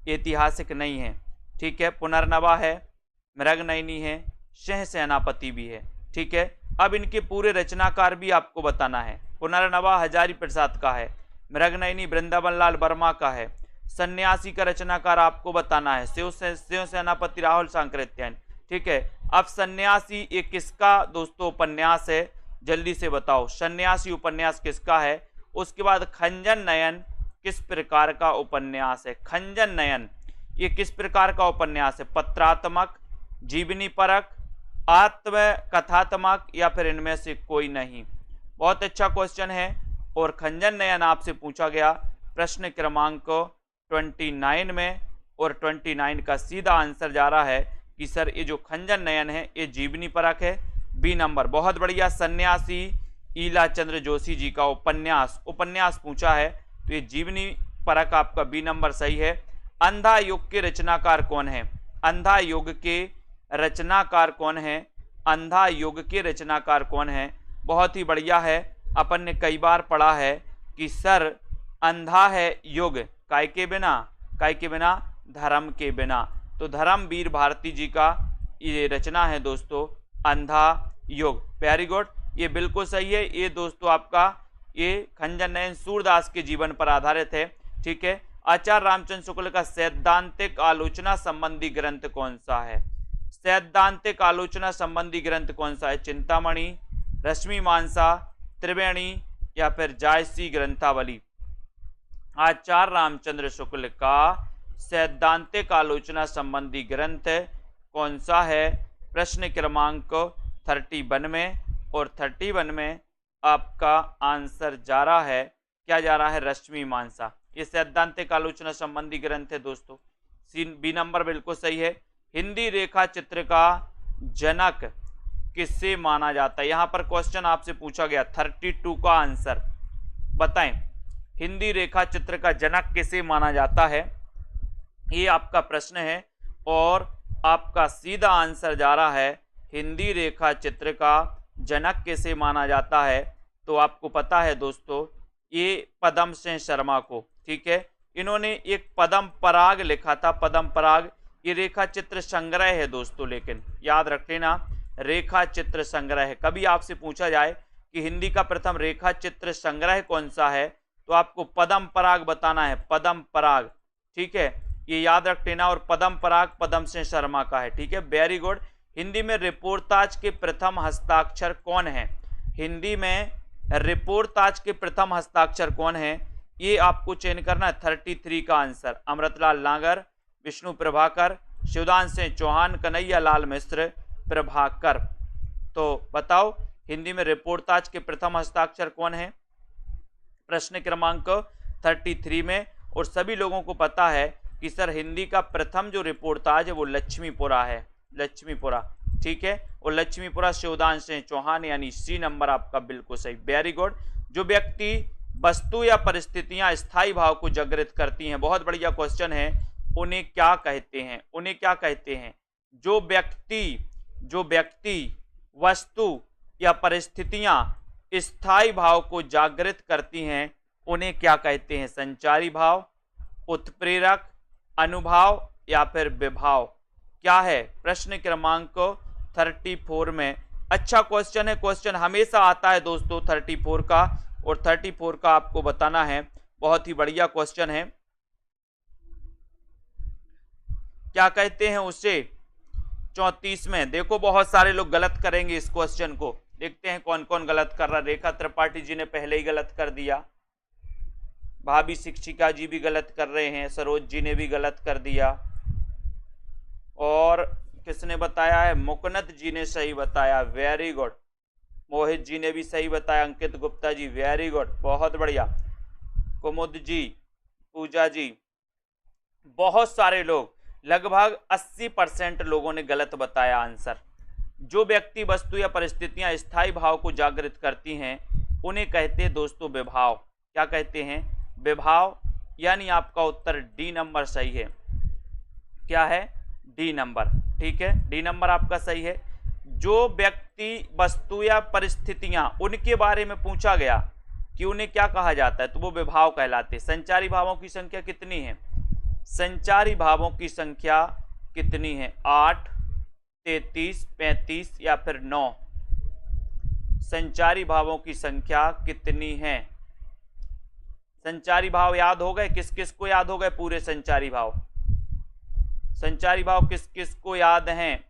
Speaker 1: ऐतिहासिक नहीं है, ठीक है। पुनर्नवा है, मृगनयनी है, सिंह सेनापति भी है, ठीक है। अब इनके पूरे रचनाकार भी आपको बताना है। पुनर्नवा हजारी प्रसाद का है, मृगनयनी वृंदावन लाल वर्मा का है, सन्यासी का रचनाकार आपको बताना है शिव सेनापति राहुल सांकृत्यायन, ठीक है। अब सन्यासी ये किसका दोस्तों उपन्यास है, जल्दी से बताओ सन्यासी उपन्यास किसका है। उसके बाद खंजन नयन किस प्रकार का उपन्यास है? खंजन नयन ये किस प्रकार का उपन्यास है? पत्रात्मक, जीवनी परक, आत्मकथात्मक या फिर इनमें से कोई नहीं? बहुत अच्छा क्वेश्चन है और खंजन नयन आपसे पूछा गया प्रश्न क्रमांक 29 में, और 29 का सीधा आंसर जा रहा है कि सर ये जो खंजन नयन है ये जीवनी परक है, बी नंबर। बहुत बढ़िया। सन्यासी ईला चंद्र जोशी जी का उपन्यास पूछा है तो ये जीवनी परक आपका बी नंबर सही है। अंधा युग के रचनाकार कौन है? अंधा युग के रचनाकार कौन है? अंधा युग के रचनाकार कौन है? बहुत ही बढ़िया है। अपन ने कई बार पढ़ा है कि सर अंधा है युग काय के बिना? काय के बिना? धर्म के बिना। तो धर्मवीर भारती जी का ये रचना है दोस्तों अंधा युग। वेरी गुड, ये बिल्कुल सही है। ये दोस्तों आपका ये खंजन नयन सूरदास के जीवन पर आधारित है, ठीक है। आचार्य रामचंद्र शुक्ल का सैद्धांतिक आलोचना संबंधी ग्रंथ कौन सा है? सैद्धांतिक आलोचना संबंधी ग्रंथ कौन सा है? चिंतामणि, रश्मि मानसा, त्रिवेणी या फिर जायसी ग्रंथावली? आचार्य रामचंद्र शुक्ल का सैद्धांतिक आलोचना संबंधी ग्रंथ कौन सा है? प्रश्न क्रमांक 31 में, और 31 में आपका आंसर जा रहा है, क्या जा रहा है? रश्मि मानसा। ये सैद्धांतिक आलोचना संबंधी ग्रंथ है दोस्तों, बी नंबर बिल्कुल सही है। हिंदी रेखा चित्र का जनक किससे माना जाता है? यहां पर क्वेश्चन आपसे पूछा गया 32 का आंसर बताएं। हिंदी रेखा चित्र का जनक किसे माना जाता है? ये आपका प्रश्न है और आपका सीधा आंसर जा रहा है हिंदी रेखा चित्र का जनक किसे माना जाता है? तो आपको पता है दोस्तों ये पद्म सिंह शर्मा को, ठीक है। इन्होंने एक पद्म पराग लिखा था, पद्म पराग। ये रेखा चित्र संग्रह है दोस्तों, लेकिन याद रख लेना रेखा चित्र संग्रह है। कभी आपसे पूछा जाए कि हिंदी का प्रथम रेखा चित्र संग्रह कौन सा है तो आपको पद्म पराग बताना है, पद्म पराग, ठीक है। ये याद रख लेना। और पद्म पराग पद्म सिंह शर्मा का है, ठीक है। Very good. हिंदी में रिपोर्ताज के प्रथम हस्ताक्षर कौन है? हिंदी में रिपोर्ताज के प्रथम हस्ताक्षर कौन है? ये आपको चयन करना है। 33 का आंसर अमृतलाल नागर, विष्णु प्रभाकर, शिवदान सिंह चौहान, कन्हैया लाल मिश्र, प्रभाकर। तो बताओ हिंदी में रिपोर्ताज के प्रथम हस्ताक्षर कौन है? प्रश्न क्रमांक 33 में। और सभी लोगों को पता है कि सर हिंदी का प्रथम जो रिपोर्ताज है वो लक्ष्मीपुरा है, लक्ष्मीपुरा, ठीक है। और लक्ष्मीपुरा शिवदान सिंह चौहान, यानी सी नंबर आपका बिल्कुल सही। Very good. जो व्यक्ति वस्तु या परिस्थितियां स्थायी भाव को जागृत करती हैं, बहुत बढ़िया क्वेश्चन है, उन्हें क्या कहते हैं? उन्हें क्या कहते हैं? जो व्यक्ति वस्तु या परिस्थितियां स्थायी भाव को जागृत करती हैं उन्हें क्या कहते हैं? संचारी भाव, उत्प्रेरक, अनुभाव या फिर विभाव? क्या है? प्रश्न क्रमांक 34 में। अच्छा क्वेश्चन है, क्वेश्चन हमेशा आता है दोस्तों 34 का, और 34 का आपको बताना है। बहुत ही बढ़िया क्वेश्चन है। क्या कहते हैं उसे? 34 में। देखो बहुत सारे लोग गलत करेंगे इस क्वेश्चन को, देखते हैं कौन कौन गलत कर रहा। रेखा त्रिपाठी जी ने पहले ही गलत कर दिया, भाभी शिक्षिका जी भी गलत कर रहे हैं, सरोज जी ने भी गलत कर दिया, और किसने बताया है? मुकनद जी ने सही बताया, वेरी गुड। मोहित जी ने भी सही बताया, अंकित गुप्ता जी वेरी गुड, बहुत बढ़िया। कुमुद जी, पूजा जी, बहुत सारे लोग, लगभग 80% लोगों ने गलत बताया आंसर। जो व्यक्ति वस्तु या परिस्थितियां स्थायी भाव को जागृत करती हैं उन्हें कहते हैं दोस्तों विभाव। क्या कहते हैं? विभाव। यानी आपका उत्तर डी नंबर सही है। क्या है? D number. ठीक है, डी नंबर आपका सही है। जो व्यक्ति, वस्तु या परिस्थितियां उनके बारे में पूछा गया कि उन्हें क्या कहा जाता है, तो वो विभाव कहलाते हैं। संचारी भावों की संख्या कितनी है? संचारी भावों की संख्या कितनी है? 8, 33, 35 या फिर 9? संचारी भावों की संख्या कितनी है? संचारी भाव याद हो गए? किस किस को याद हो गए पूरे संचारी भाव? संचारी भाव किस किस को याद हैं?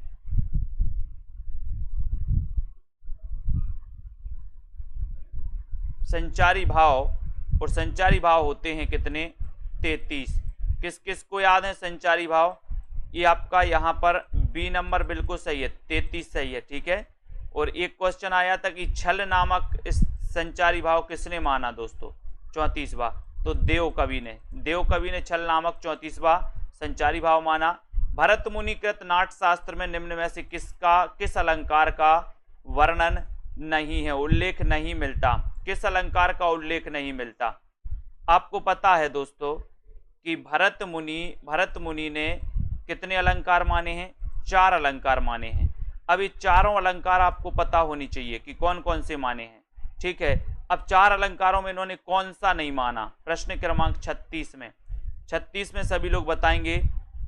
Speaker 1: संचारी भाव, और संचारी भाव होते हैं कितने? 33। किस किस को याद है संचारी भाव? ये आपका यहाँ पर बी नंबर बिल्कुल सही है, 33 सही है। ठीक है, और एक क्वेश्चन आया था कि छल नामक इस संचारी भाव किसने माना दोस्तों? 34वां। तो देव कवि ने छल नामक 34वां संचारी भाव माना। भरत मुनि कृत नाट्य शास्त्र में निम्न में से किस अलंकार का वर्णन नहीं है, उल्लेख नहीं मिलता? किस अलंकार का उल्लेख नहीं मिलता? आपको पता है दोस्तों कि भरत मुनि ने कितने अलंकार माने हैं? 4 अलंकार माने हैं। अब ये चारों अलंकार आपको पता होनी चाहिए कि कौन कौन से माने हैं। ठीक है, अब 4 अलंकारों में इन्होंने कौन सा नहीं माना? प्रश्न क्रमांक 36 में। 36 में सभी लोग बताएंगे,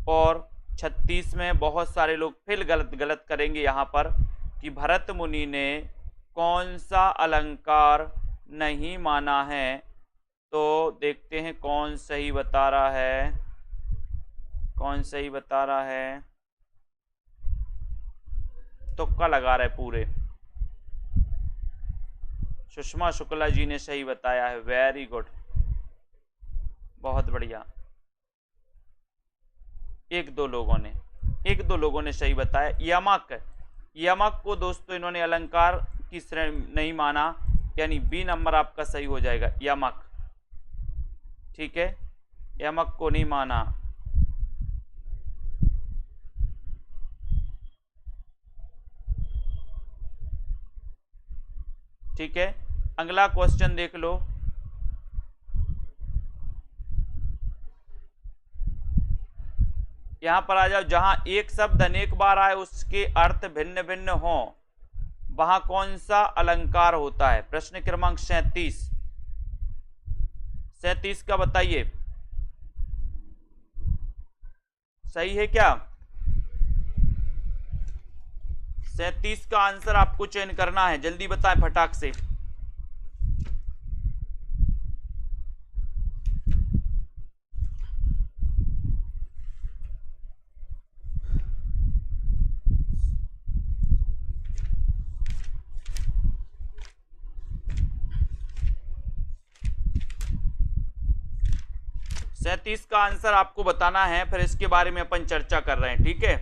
Speaker 1: और 36 में बहुत सारे लोग फिर गलत करेंगे यहाँ पर कि भरत मुनि ने कौन सा अलंकार नहीं माना है। तो देखते हैं कौन सही बता रहा है, कौन सही बता रहा है। तुक्का लगा रहे पूरे। सुषमा शुक्ला जी ने सही बताया है, वेरी गुड, बहुत बढ़िया। एक दो लोगों ने सही बताया। यमक को दोस्तों इन्होंने अलंकार की श्रेणी नहीं माना, यानी बी नंबर आपका सही हो जाएगा, यमक। ठीक है, यमक को नहीं माना। ठीक है, अगला क्वेश्चन देख लो। यहां पर आ जाओ। जहां एक शब्द अनेक बार आए उसके अर्थ भिन्न भिन्न हो, वहां कौन सा अलंकार होता है? प्रश्न क्रमांक 37 का बताइए, सही है क्या? 37 का आंसर आपको चयन करना है, जल्दी बताएं फटाक से। सैंतीस का आंसर आपको बताना है, फिर इसके बारे में अपन चर्चा कर रहे हैं। ठीक है,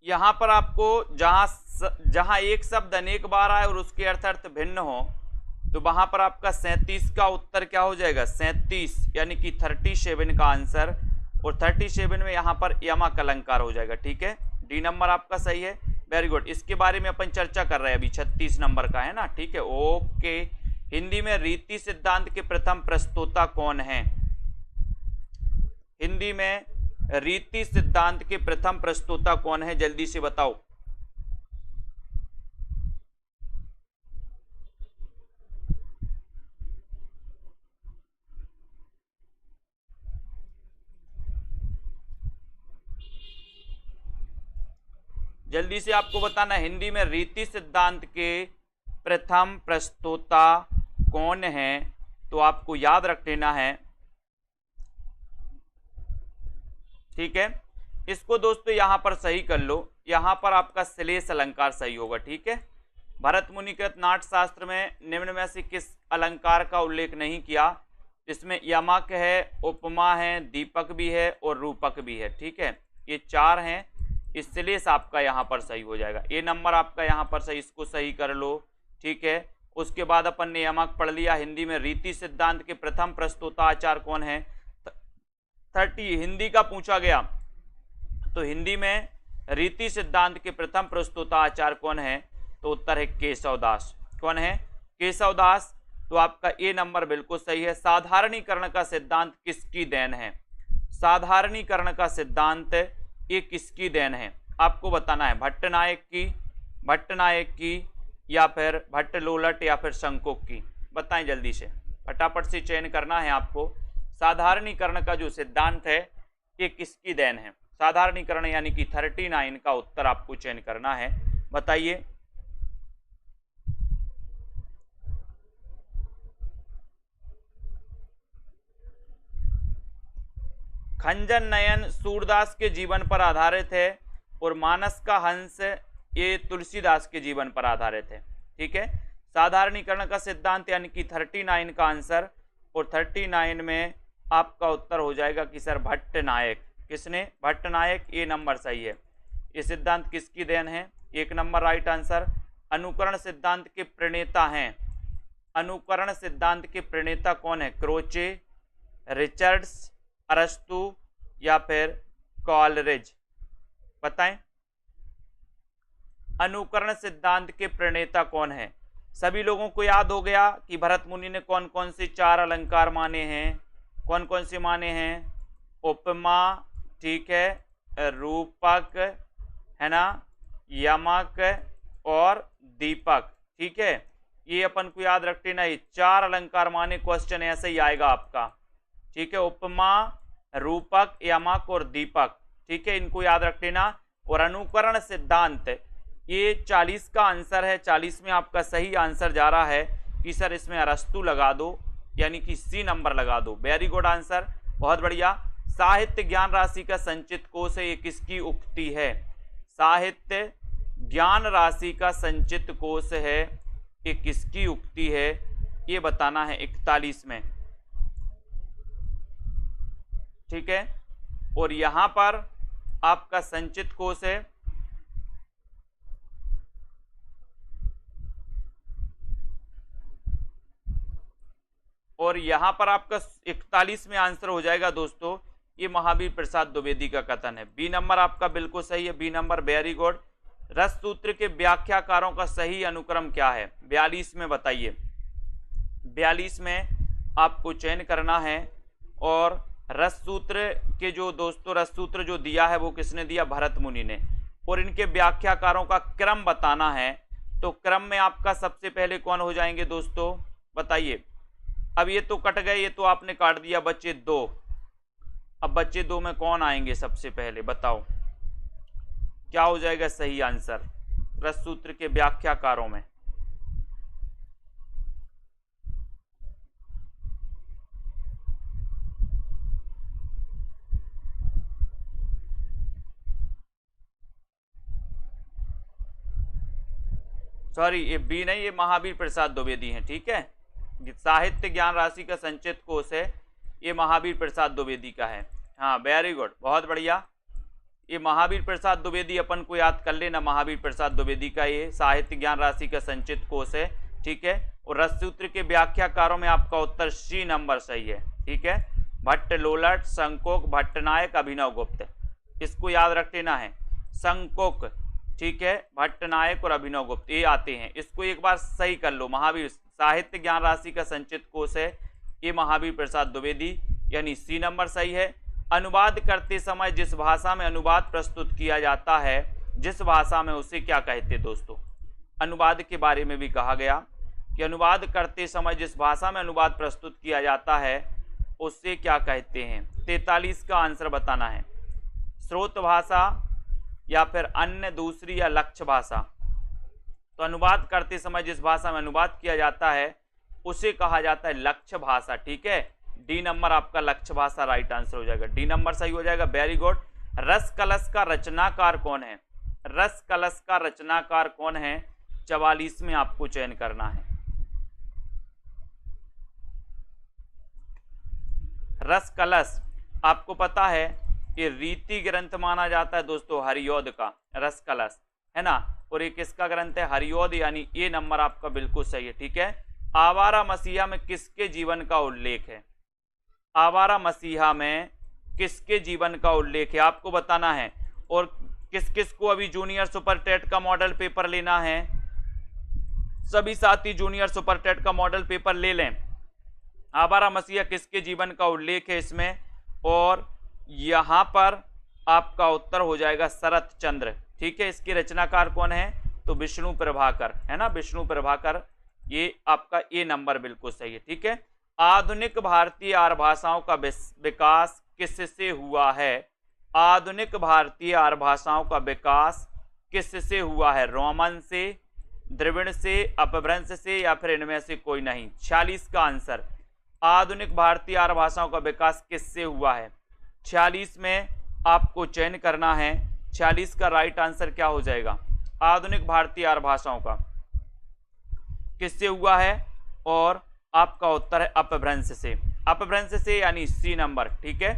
Speaker 1: यहां पर आपको जहां एक शब्द अनेक बार आए और उसके अर्थ भिन्न हो, तो वहां पर आपका 37 का उत्तर क्या हो जाएगा? 37 यानी कि 37 का आंसर, और 37 में यहां पर यमक अलंकार हो जाएगा। ठीक है, डी नंबर आपका सही है, वेरी गुड। इसके बारे में अपन चर्चा कर रहे हैं, अभी 36 नंबर का है ना। ठीक है, ओके। हिंदी में रीति सिद्धांत के प्रथम प्रस्तोता कौन है? हिंदी में रीति सिद्धांत के प्रथम प्रस्तोता कौन है, जल्दी से बताओ। जल्दी से आपको बताना, हिंदी में रीति सिद्धांत के प्रथम प्रस्तोता कौन है, तो आपको याद रख लेना है। ठीक है, इसको दोस्तों यहां पर सही कर लो, यहां पर आपका श्लेष अलंकार सही होगा। ठीक है, भरत मुनिकृत नाट्य शास्त्र में निम्न में से किस अलंकार का उल्लेख नहीं किया? इसमें यमक है, उपमा है, दीपक भी है और रूपक भी है। ठीक है, ये 4 हैं, श्लेष आपका यहाँ पर सही हो जाएगा। ए नंबर आपका यहाँ पर सही, इसको सही कर लो, ठीक है। उसके बाद अपन ने यमक पढ़ लिया। हिंदी में रीति सिद्धांत के प्रथम प्रस्तोता आचार्य कौन है? 30 हिंदी का पूछा गया तो हिंदी में रीति सिद्धांत के प्रथम प्रस्तोता आचार्य कौन है? तो उत्तर है केशव दास। कौन है? केशव दास। तो आपका ए नंबर बिल्कुल सही है। साधारणीकरण का सिद्धांत किसकी देन है? साधारणीकरण का सिद्धांत ये किसकी देन है? आपको बताना है, भट्टनायक की या फिर भट्टलोलट या फिर शंकोक की? बताएं जल्दी से, फटाफट से चयन करना है आपको। साधारणीकरण का जो सिद्धांत है ये किसकी देन है? साधारणीकरण यानी कि 39 का उत्तर आपको चयन करना है। बताइए। खंजन नयन सूरदास के जीवन पर आधारित है और मानस का हंस ये तुलसीदास के जीवन पर आधारित है, ठीक है। साधारणीकरण का सिद्धांत यानी कि 39 का आंसर, और 39 में आपका उत्तर हो जाएगा कि सर भट्टनायक। किसने? भट्टनायक। ए नंबर सही है। ये सिद्धांत किसकी देन है? 1 नंबर राइट आंसर। अनुकरण सिद्धांत के प्रणेता हैं, अनुकरण सिद्धांत के प्रणेता कौन है? क्रोचे, रिचर्ड्स, अरस्तु या फिर कॉलरिज? बताएं। अनुकरण सिद्धांत के प्रणेता कौन है? सभी लोगों को याद हो गया कि भरत मुनि ने कौन कौन से 4 अलंकार माने हैं? कौन कौन से माने हैं? उपमा, ठीक है, रूपक, है ना, यमक और दीपक, ठीक है। ये अपन को याद रखते ना, ये 4 अलंकार माने, क्वेश्चन ऐसे ही आएगा आपका, ठीक है। उपमा, रूपक, यमक और दीपक, ठीक है, इनको याद रख लेना। और अनुकरण सिद्धांत ये 40 का आंसर है। 40 में आपका सही आंसर जा रहा है कि सर इसमें अरस्तु लगा दो, यानी कि सी नंबर लगा दो। वेरी गुड आंसर, बहुत बढ़िया। साहित्य ज्ञान राशि का संचित कोश है, ये किसकी उक्ति है? साहित्य ज्ञान राशि का संचित कोश है, ये किसकी उक्ति है? ये बताना है 41 में, ठीक है। और यहां पर आपका संचित कोश है और यहां पर आपका 41 में आंसर हो जाएगा दोस्तों, ये महावीर प्रसाद द्विवेदी का कथन है। बी नंबर आपका बिल्कुल सही है, बी नंबर, वेरी गुड। रस सूत्र के व्याख्याकारों का सही अनुक्रम क्या है? 42 में बताइए। 42 में आपको चयन करना है। और रस सूत्र के जो दोस्तों रस सूत्र जो दिया है वो किसने दिया? भरत मुनि ने। और इनके व्याख्याकारों का क्रम बताना है, तो क्रम में आपका सबसे पहले कौन हो जाएंगे दोस्तों? बताइए। अब ये तो कट गए, ये तो आपने काट दिया, बच्चे 2। अब बच्चे 2 में कौन आएंगे सबसे पहले? बताओ क्या हो जाएगा सही आंसर रस सूत्र के व्याख्याकारों में? सॉरी, ये बी नहीं, ये महावीर प्रसाद द्विवेदी हैं, ठीक है। साहित्य ज्ञान राशि का संचित कोश है, ये महावीर प्रसाद द्विवेदी का है। हाँ, वेरी गुड, बहुत बढ़िया। ये महावीर प्रसाद द्विवेदी अपन को याद कर लेना, महावीर प्रसाद द्विवेदी का ये साहित्य ज्ञान राशि का संचित कोश है, ठीक है। और रस सूत्र के व्याख्याकारों में आपका उत्तर सी नंबर सही है, ठीक है। भट्टलोलट, शंकोक, भट्टनायक, अभिनव गुप्त, इसको याद रख लेना है। शंकोक, ठीक है, भट्टनायक और अभिनव गुप्त ये आते हैं, इसको एक बार सही कर लो। महावीर साहित्य ज्ञान राशि का संचित कोश है, ये महावीर प्रसाद द्विवेदी, यानी सी नंबर सही है। अनुवाद करते समय जिस भाषा में अनुवाद प्रस्तुत किया जाता है, जिस भाषा में, उसे क्या कहते दोस्तों? अनुवाद के बारे में भी कहा गया कि अनुवाद करते समय जिस भाषा में अनुवाद प्रस्तुत किया जाता है उससे क्या कहते हैं? 43 का आंसर बताना है। स्रोत भाषा या फिर अन्य, दूसरी या लक्ष्य भाषा? तो अनुवाद करते समय जिस भाषा में अनुवाद किया जाता है उसे कहा जाता है लक्ष्य भाषा, ठीक है। डी नंबर आपका लक्ष्य भाषा राइट आंसर हो जाएगा, डी नंबर सही हो जाएगा, वेरी गुड। रस कलश का रचनाकार कौन है? रस कलश का रचनाकार कौन है? 44 में आपको चयन करना है। रस कलश आपको पता है ये रीति ग्रंथ माना जाता है दोस्तों हरिऔध का, रस कलश है ना, और ये किसका ग्रंथ है, हरिऔध, यानी ये नंबर आपका बिल्कुल सही है। ठीक है, आवारा मसीहा में किसके जीवन का उल्लेख है, आवारा मसीहा में किसके जीवन का उल्लेख है आपको बताना है। और किस किस को अभी जूनियर सुपर टेट का मॉडल पेपर लेना है, सभी साथी जूनियर सुपर टेट का मॉडल पेपर ले लें। आवारा मसीहा किसके जीवन का उल्लेख है इसमें, और यहां पर आपका उत्तर हो जाएगा शरत चंद्र। ठीक है, इसके रचनाकार कौन है, तो विष्णु प्रभाकर है ना, विष्णु प्रभाकर, ये आपका ए नंबर बिल्कुल सही है। ठीक है, आधुनिक भारतीय आर्य भाषाओं का विकास किससे हुआ है, आधुनिक भारतीय आर्य भाषाओं का विकास किससे हुआ है, रोमन से, द्रविड़ से, अपभ्रंश से, या फिर इनमें से कोई नहीं। 46 का आंसर, आधुनिक भारतीय आर्य भाषाओं का विकास किससे हुआ है, 46 में आपको चयन करना है। 46 का राइट आंसर क्या हो जाएगा, आधुनिक भारतीय आर्य भाषाओं का किससे हुआ है, और आपका उत्तर है अपभ्रंश से, अपभ्रंश से यानी सी नंबर। ठीक है,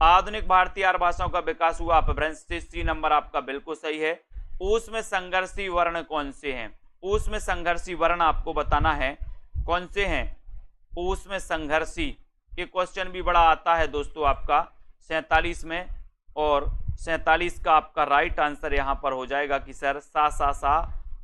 Speaker 1: आधुनिक भारतीय आर्य भाषाओं का विकास हुआ अपभ्रंश से, सी नंबर आपका बिल्कुल सही है। ऊष्म में संघर्षी वर्ण कौन से हैं, ऊष्म में संघर्षी वर्ण आपको बताना है कौन से हैं, ऊष्म में संघर्षी, ये क्वेश्चन भी बड़ा आता है दोस्तों आपका 47 में, और 47 का आपका राइट आंसर यहां पर हो जाएगा कि सर सा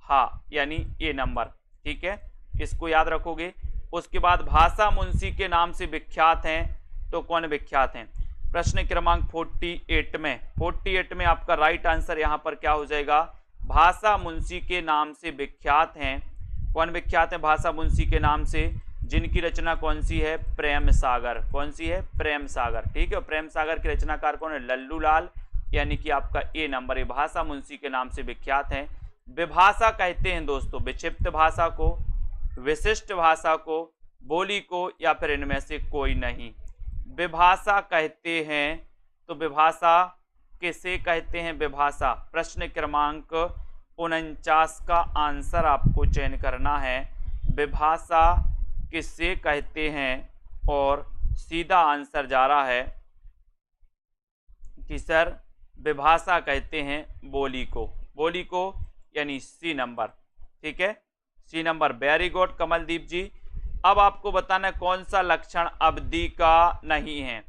Speaker 1: हा, यानी ये नंबर। ठीक है, इसको याद रखोगे। उसके बाद भाषा मुंशी के नाम से विख्यात हैं, तो कौन विख्यात हैं, प्रश्न क्रमांक 48 में, 48 में आपका राइट आंसर यहां पर क्या हो जाएगा, भाषा मुंशी के नाम से विख्यात हैं। कौन विख्यात है भाषा मुंशी के नाम से, जिनकी रचना कौन सी है, प्रेम सागर, कौन सी है, प्रेम सागर। ठीक है, प्रेम सागर के रचनाकार कौन है, लल्लू लाल, यानी कि आपका ए नंबर, ये भाषा मुंशी के नाम से विख्यात हैं। विभाषा कहते हैं दोस्तों विक्षिप्त भाषा को, विशिष्ट भाषा को, बोली को, या फिर इनमें से कोई नहीं। विभाषा कहते हैं, तो विभाषा किसे कहते हैं, विभाषा, प्रश्न क्रमांक 49 का आंसर आपको चयन करना है, विभाषा किसे कहते हैं, और सीधा आंसर जा रहा है कि सर विभाषा कहते हैं बोली को, बोली को, यानी सी नंबर। ठीक है, C number, very good Kamaldeep ji. अब आपको बताना है कौन सा लक्षण अवधि का नहीं है,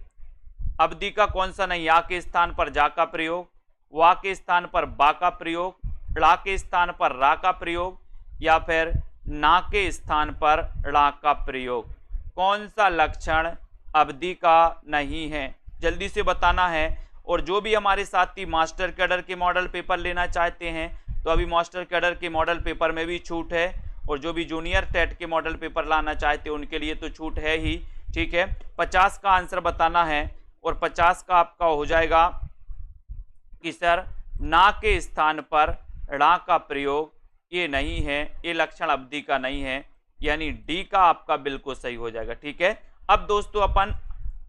Speaker 1: अवधि का कौन सा नहीं, या के स्थान पर जा का प्रयोग, वा के स्थान पर बा का प्रयोग, ड़ा के स्थान पर रा का प्रयोग, या फिर ना के स्थान पर ड़ा का प्रयोग, कौन सा लक्षण अवधि का नहीं है, जल्दी से बताना है। और जो भी हमारे साथी मास्टर कैडर के मॉडल पेपर लेना चाहते हैं, तो अभी मास्टर कैडर के मॉडल पेपर में भी छूट है, और जो भी जूनियर टेट के मॉडल पेपर लाना चाहते हैं उनके लिए तो छूट है ही। ठीक है, 50 का आंसर बताना है, और 50 का आपका हो जाएगा कि सर ना के स्थान पर ड़ा का प्रयोग, ये नहीं है, ये लक्षण अवधि का नहीं है, यानी डी का आपका बिल्कुल सही हो जाएगा। ठीक है, अब दोस्तों अपन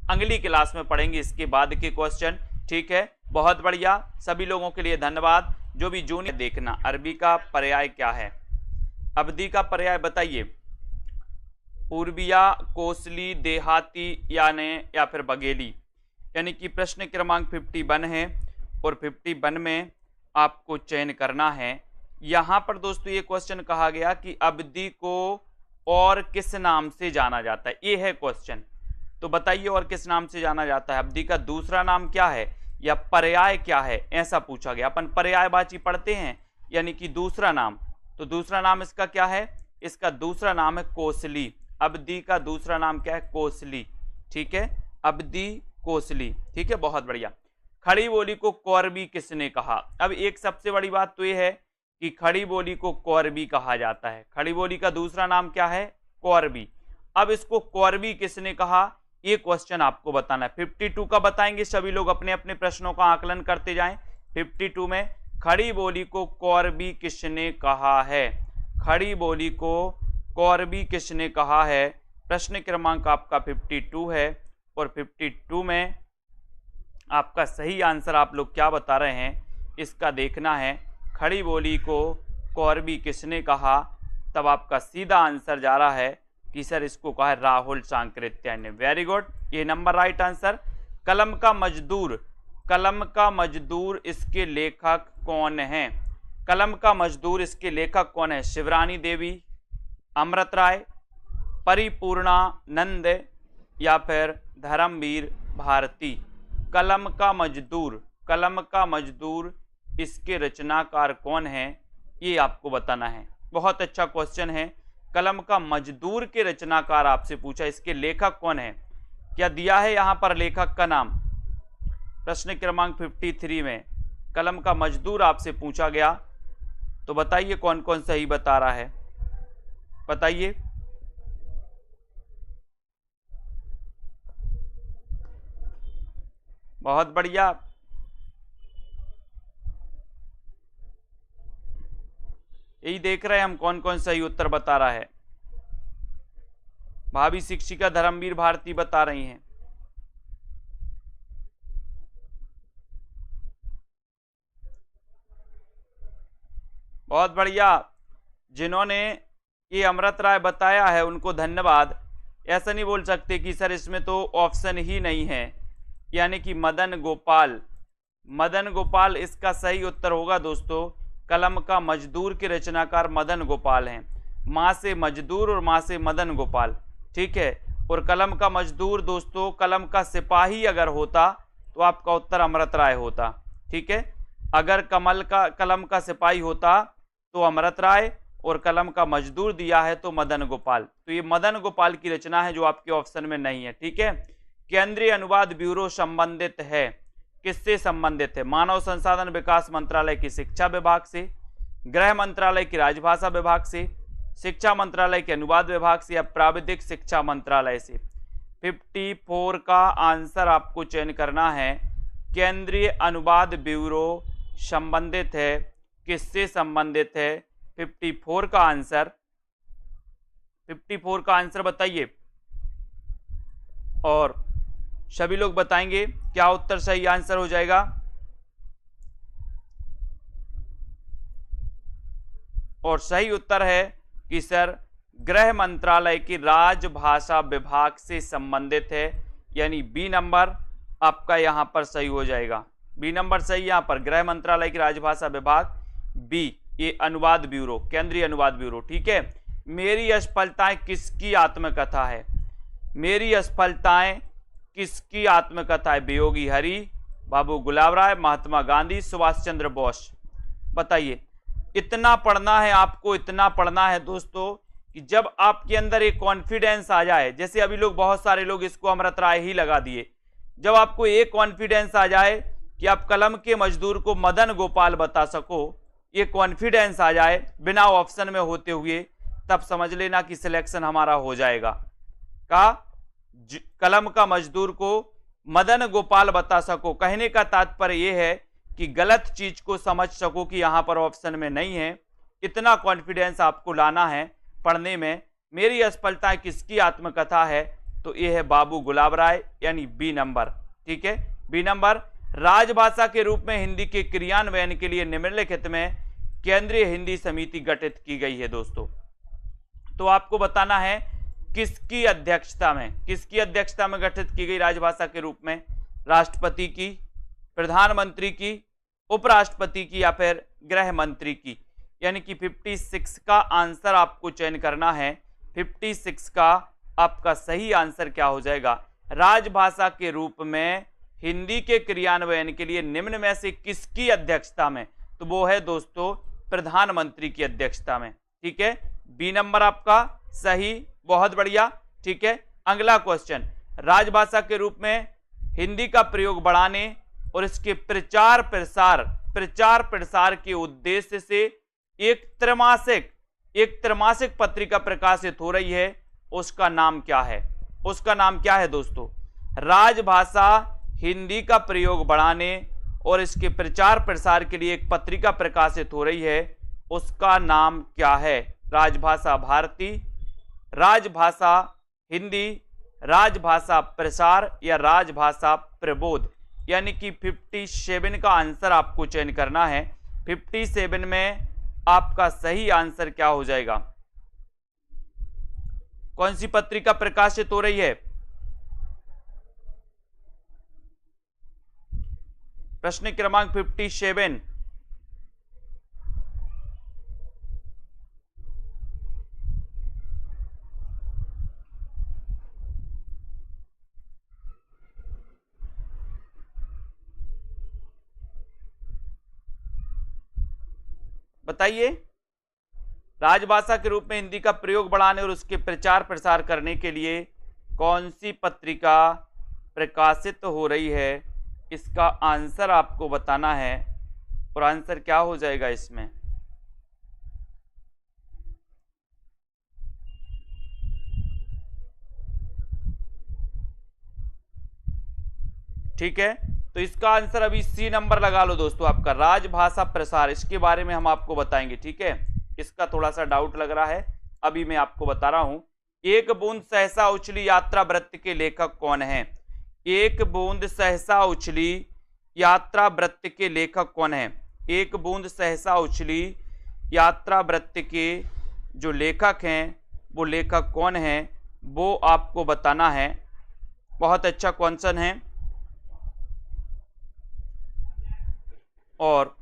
Speaker 1: अगली क्लास में पढ़ेंगे इसके बाद के क्वेश्चन। ठीक है, बहुत बढ़िया, सभी लोगों के लिए धन्यवाद। जो भी जूनियर देखना, अरबी का पर्याय क्या है, अवधि का पर्याय बताइए, पूर्विया, कोसली, देहाती, या फिर बघेली, यानी कि प्रश्न क्रमांक 51 है, और 51 में आपको चयन करना है। यहां पर दोस्तों ये क्वेश्चन कहा गया कि अवधि को और किस नाम से जाना जाता है, ये है क्वेश्चन, तो बताइए और किस नाम से जाना जाता है, अवधि का दूसरा नाम क्या है, या पर्याय क्या है, ऐसा पूछा गया। अपन पर्यायवाची पढ़ते हैं, यानी कि दूसरा नाम, तो दूसरा नाम इसका क्या है, इसका दूसरा नाम है कोसली, अवधि का दूसरा नाम क्या है, कोसली। ठीक है, अवधि कोसली। ठीक है, बहुत बढ़िया। खड़ी बोली को कौरवी किसने कहा, अब एक सबसे बड़ी बात तो ये है कि खड़ी बोली को कौरवी कहा जाता है, खड़ी बोली का दूसरा नाम क्या है, कौरवी। अब इसको कौरवी किसने कहा, ये क्वेश्चन आपको बताना है। 52 का बताएंगे, सभी लोग अपने अपने प्रश्नों का आकलन करते जाएं। 52 में खड़ी बोली को कौरवी किसने कहा है, खड़ी बोली को कौरवी किसने कहा है, प्रश्न क्रमांक आपका 52 है, और 52 में आपका सही आंसर आप लोग क्या बता रहे हैं इसका देखना है। खड़ी बोली को कौरवी किसने कहा, तब आपका सीधा आंसर जा रहा है कि सर इसको कहा है राहुल सांकृत्य ने। वेरी गुड, ये नंबर राइट आंसर। कलम का मजदूर कलम का मजदूर इसके लेखक कौन है? कलम का मजदूर इसके लेखक कौन है? शिवरानी देवी, अमृत राय, परिपूर्णानंद या फिर धर्मवीर भारती। कलम का मजदूर इसके रचनाकार कौन है, ये आपको बताना है। बहुत अच्छा क्वेश्चन है। कलम का मजदूर के रचनाकार आपसे पूछा, इसके लेखक कौन है? क्या दिया है यहां पर लेखक का नाम? प्रश्न क्रमांक 53 में कलम का मजदूर आपसे पूछा गया, तो बताइए कौन कौन सही बता रहा है, बताइए। बहुत बढ़िया। यही देख रहे हैं हम कौन कौन सही उत्तर बता रहा है। भावी शिक्षिका धर्मवीर भारती बता रही हैं। बहुत बढ़िया। जिन्होंने ये अमृत राय बताया है उनको धन्यवाद। ऐसा नहीं बोल सकते कि सर इसमें तो ऑप्शन ही नहीं है, यानी कि मदन गोपाल इसका सही उत्तर होगा दोस्तों। कलम का मजदूर के रचनाकार मदन गोपाल हैं। माँ से मजदूर और माँ से मदन गोपाल, ठीक है। और कलम का मजदूर दोस्तों, कलम का सिपाही अगर होता तो आपका उत्तर अमृत राय होता, ठीक है। अगर कलम का सिपाही होता तो अमृत राय, और कलम का मजदूर दिया है तो मदन गोपाल। तो ये मदन गोपाल की रचना है जो आपके ऑप्शन में नहीं है, ठीक है। केंद्रीय अनुवाद ब्यूरो संबंधित है, किससे संबंधित है? मानव संसाधन विकास मंत्रालय की शिक्षा विभाग से, गृह मंत्रालय की राजभाषा विभाग से, शिक्षा मंत्रालय के अनुवाद विभाग से, या प्राविधिक शिक्षा मंत्रालय से। 54 का आंसर आपको चयन करना है। केंद्रीय अनुवाद ब्यूरो संबंधित है, किससे संबंधित है? 54 का आंसर बताइए, और सभी लोग बताएंगे क्या उत्तर सही आंसर हो जाएगा। और सही उत्तर है कि सर गृह मंत्रालय की राजभाषा विभाग से संबंधित है, यानी बी नंबर आपका यहां पर सही हो जाएगा। बी नंबर सही यहां पर, गृह मंत्रालय की राजभाषा विभाग, बी ये अनुवाद ब्यूरो, केंद्रीय अनुवाद ब्यूरो, ठीक है। मेरी असफलताएं किसकी आत्मकथा है? मेरी असफलताएं किसकी आत्मकथा है? वियोगी हरि, बाबू गुलाब राय, महात्मा गांधी, सुभाष चंद्र बोस। बताइए। इतना पढ़ना है आपको, इतना पढ़ना है दोस्तों कि जब आपके अंदर एक कॉन्फिडेंस आ जाए, जैसे अभी लोग बहुत सारे लोग इसको अमृत राय ही लगा दिए, जब आपको एक कॉन्फिडेंस आ जाए कि आप कलम के मजदूर को मदन गोपाल बता सको, ये कॉन्फिडेंस आ जाए बिना ऑप्शन में होते हुए, तब समझ लेना कि सिलेक्शन हमारा हो जाएगा। कलम का मजदूर को मदन गोपाल बता सको, कहने का तात्पर्य यह है कि गलत चीज को समझ सको कि यहां पर ऑप्शन में नहीं है। इतना कॉन्फिडेंस आपको लाना है पढ़ने में। मेरी असफलताएं किसकी आत्मकथा है? तो यह है बाबू गुलाब राय, यानी बी नंबर, ठीक है। B number. राजभाषा के रूप में हिंदी के क्रियान्वयन के लिए निम्नलिखित में केंद्रीय हिंदी समिति गठित की गई है दोस्तों। तो आपको बताना है किसकी अध्यक्षता में गठित की गई राजभाषा के रूप में? राष्ट्रपति की, प्रधानमंत्री की, उपराष्ट्रपति की, या फिर गृह मंत्री की? यानी कि 56 का आंसर आपको चयन करना है। 56 का आपका सही आंसर क्या हो जाएगा? राजभाषा के रूप में हिंदी के क्रियान्वयन के लिए निम्न में से किसकी अध्यक्षता में? तो वो है दोस्तों प्रधानमंत्री की अध्यक्षता में, ठीक है। बी नंबर आपका सही, बहुत बढ़िया, ठीक है। अगला क्वेश्चन, राजभाषा के रूप में हिंदी का प्रयोग बढ़ाने और इसके प्रचार प्रसार के उद्देश्य से एक त्रैमासिक पत्रिका प्रकाशित हो रही है, उसका नाम क्या है? उसका नाम क्या है दोस्तों? राजभाषा हिंदी का प्रयोग बढ़ाने और इसके प्रचार प्रसार के लिए एक पत्रिका प्रकाशित हो रही है, उसका नाम क्या है? राजभाषा भारती, राजभाषा हिंदी, राजभाषा प्रसार, या राजभाषा प्रबोध? यानी कि 57 का आंसर आपको चयन करना है। 57 में आपका सही आंसर क्या हो जाएगा? कौन सी पत्रिका प्रकाशित हो रही है? प्रश्न क्रमांक 57। बताइए, राजभाषा के रूप में हिंदी का प्रयोग बढ़ाने और उसके प्रचार प्रसार करने के लिए कौन सी पत्रिका प्रकाशित हो रही है? इसका आंसर आपको बताना है। और आंसर क्या हो जाएगा इसमें? ठीक है, तो इसका आंसर अभी सी नंबर लगा लो दोस्तों आपका, राजभाषा प्रसार। इसके बारे में हम आपको बताएंगे। ठीक है, इसका थोड़ा सा डाउट लग रहा है, अभी मैं आपको बता रहा हूं। एक बूंद सहसा उछली यात्रा वृत्त के लेखक कौन है? एक बूंद सहसा उछली यात्रा वृत्त के लेखक कौन है? एक बूंद सहसा उछली यात्रा वृत्त के जो लेखक हैं वो लेखक कौन है, वो आपको बताना है। बहुत अच्छा क्वेश्चन है और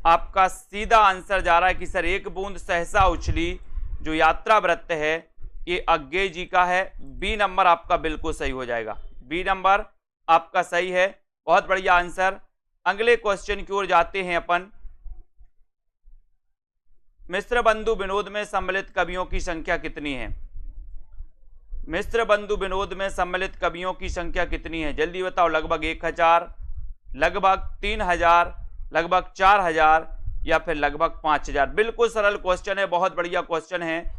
Speaker 1: आपका सीधा आंसर जा रहा है कि सर एक बूंद सहसा उछली जो यात्रा वृत्त है ये अज्ञेय जी का है। बी नंबर आपका बिल्कुल सही हो जाएगा, बी नंबर आपका सही है। बहुत बढ़िया आंसर। अगले क्वेश्चन की ओर जाते हैं अपन। मिश्र बंधु विनोद में सम्मिलित कवियों की संख्या कितनी है? मिश्र बंधु विनोद में सम्मिलित कवियों की संख्या कितनी है? जल्दी बताओ। लगभग 1000, लगभग 3000, लगभग 4000 या फिर लगभग 5000? बिल्कुल सरल क्वेश्चन है, बहुत बढ़िया क्वेश्चन है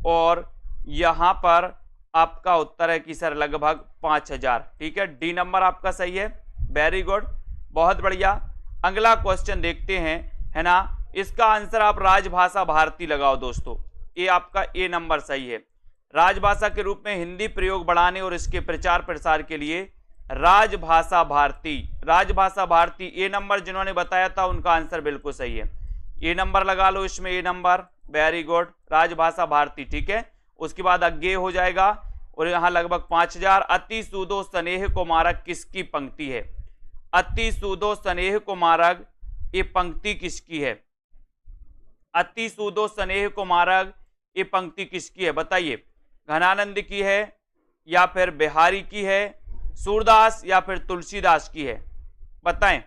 Speaker 1: और यहां पर आपका उत्तर है कि सर लगभग 5000। ठीक है, डी नंबर आपका सही है। वेरी गुड, बहुत बढ़िया। अगला क्वेश्चन देखते हैं, है ना। इसका आंसर आप राजभाषा भारती लगाओ दोस्तों, ये आपका ए नंबर सही है। राजभाषा के रूप में हिंदी प्रयोग बढ़ाने और इसके प्रचार प्रसार के लिए राजभाषा भारती, राजभाषा भारती ए नंबर जिन्होंने बताया था उनका आंसर बिल्कुल सही है। ए नंबर लगा लो इसमें, ए नंबर। वेरी गुड, राजभाषा भारती। ठीक है, उसके बाद अज्ञेय हो जाएगा और यहां लगभग 5000। अति सूदो स्नेह को मारक किसकी पंक्ति है? अति सूदो स्नेह को मारक ये पंक्ति किसकी है? अति सूदो स्नेह को मारक ये पंक्ति किसकी है? बताइए, घनानंद की है या फिर बिहारी की है, सूरदास या फिर तुलसीदास की है? बताएं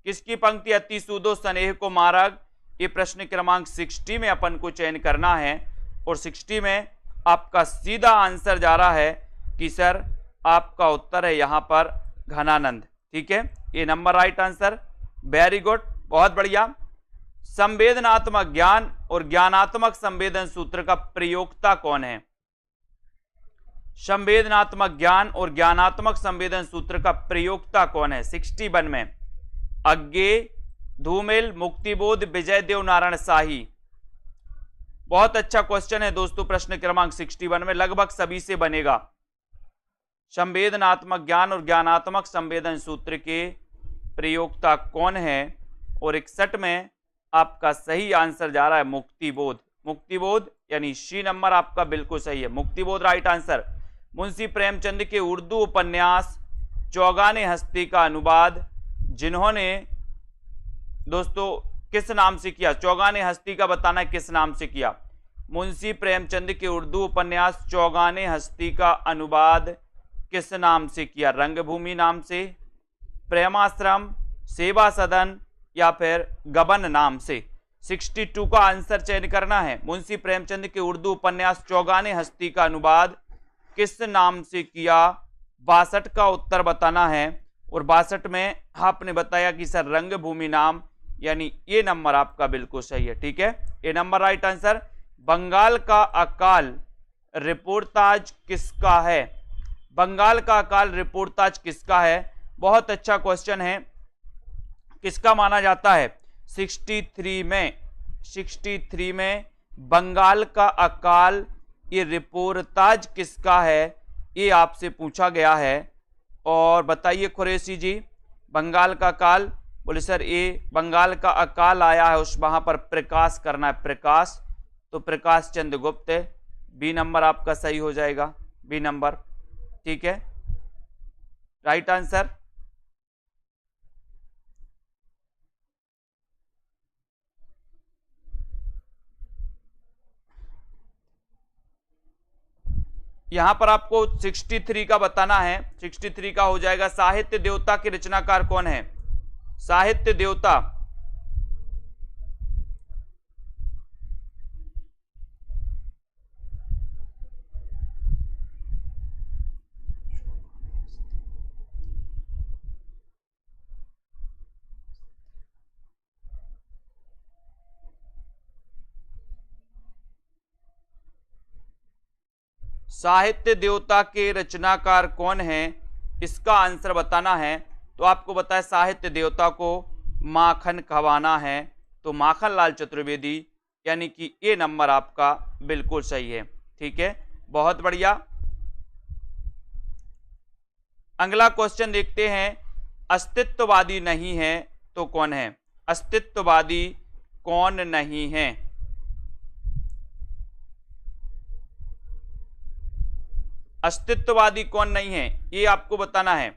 Speaker 1: किसकी पंक्ति अति सूदो स्नेह को मारक? ये प्रश्न क्रमांक 60 में अपन को चयन करना है और 60 में आपका सीधा आंसर जा रहा है कि सर आपका उत्तर है यहां पर घनानंद। ठीक है, ये number right answer. Very good, बहुत बढ़िया। संवेदनात्मक ज्ञान और ज्ञानात्मक संवेदन सूत्र का प्रयोक्ता कौन है? संवेदनात्मक ज्ञान और ज्ञानात्मक संवेदन सूत्र का प्रयोक्ता कौन है? 61 में अज्ञेय, धूमिल, मुक्तिबोध, विजय देव नारायण शाही। बहुत अच्छा क्वेश्चन है दोस्तों, प्रश्न क्रमांक 61 में लगभग सभी से बनेगा। संवेदनात्मक ज्ञान और ज्ञानात्मक संवेदन सूत्र के प्रयोक्ता कौन है? और 61 में आपका सही आंसर जा रहा है मुक्तिबोध। मुक्तिबोध यानी सी नंबर आपका बिल्कुल सही है, मुक्तिबोध राइट आंसर। मुंशी प्रेमचंद के उर्दू उपन्यास चौगाने हस्ती का अनुवाद जिन्होंने दोस्तों किस नाम से किया? चौगाने हस्ती का बताना है किस नाम से किया? मुंशी प्रेमचंद के उर्दू उपन्यास चौगाने हस्ती का अनुवाद किस नाम से किया? रंगभूमि नाम से, प्रेमाश्रम, सेवा सदन या फिर गबन नाम से? 62 का आंसर चयन करना है। मुंशी प्रेमचंद के उर्दू उपन्यास चौगाने हस्ती का अनुवाद किस नाम से किया? 62 का उत्तर बताना है और 62 में आपने बताया कि सर रंगभूमि नाम, यानी ये नंबर आपका बिल्कुल सही है। ठीक है, ये नंबर राइट आंसर। बंगाल का अकाल रिपोर्टाज किसका है? बंगाल का अकाल रिपोर्टाज किसका है? बहुत अच्छा क्वेश्चन है। किसका माना जाता है? 63 में बंगाल का अकाल ये रिपोर्टाज किसका है, ये आपसे पूछा गया है। और बताइए कुरैशी जी, बंगाल का अकाल, बोले सर ये बंगाल का अकाल आया है उस वहां पर प्रकाश करना है, प्रकाश, तो प्रकाश चंद्र गुप्त। बी नंबर आपका सही हो जाएगा, बी नंबर। ठीक है, राइट आंसर। यहां पर आपको 63 का बताना है। 63 का हो जाएगा साहित्य देवता के रचनाकार कौन है? साहित्य देवता साहित्य देवता के रचनाकार कौन है, इसका आंसर बताना है। तो आपको बताए साहित्य देवता को माखन खवाना है, तो माखन लाल चतुर्वेदी, यानी कि ये नंबर आपका बिल्कुल सही है। ठीक है, बहुत बढ़िया। अगला क्वेश्चन देखते हैं। अस्तित्ववादी नहीं है तो कौन है? अस्तित्ववादी कौन नहीं है? अस्तित्ववादी कौन नहीं है, ये आपको बताना है।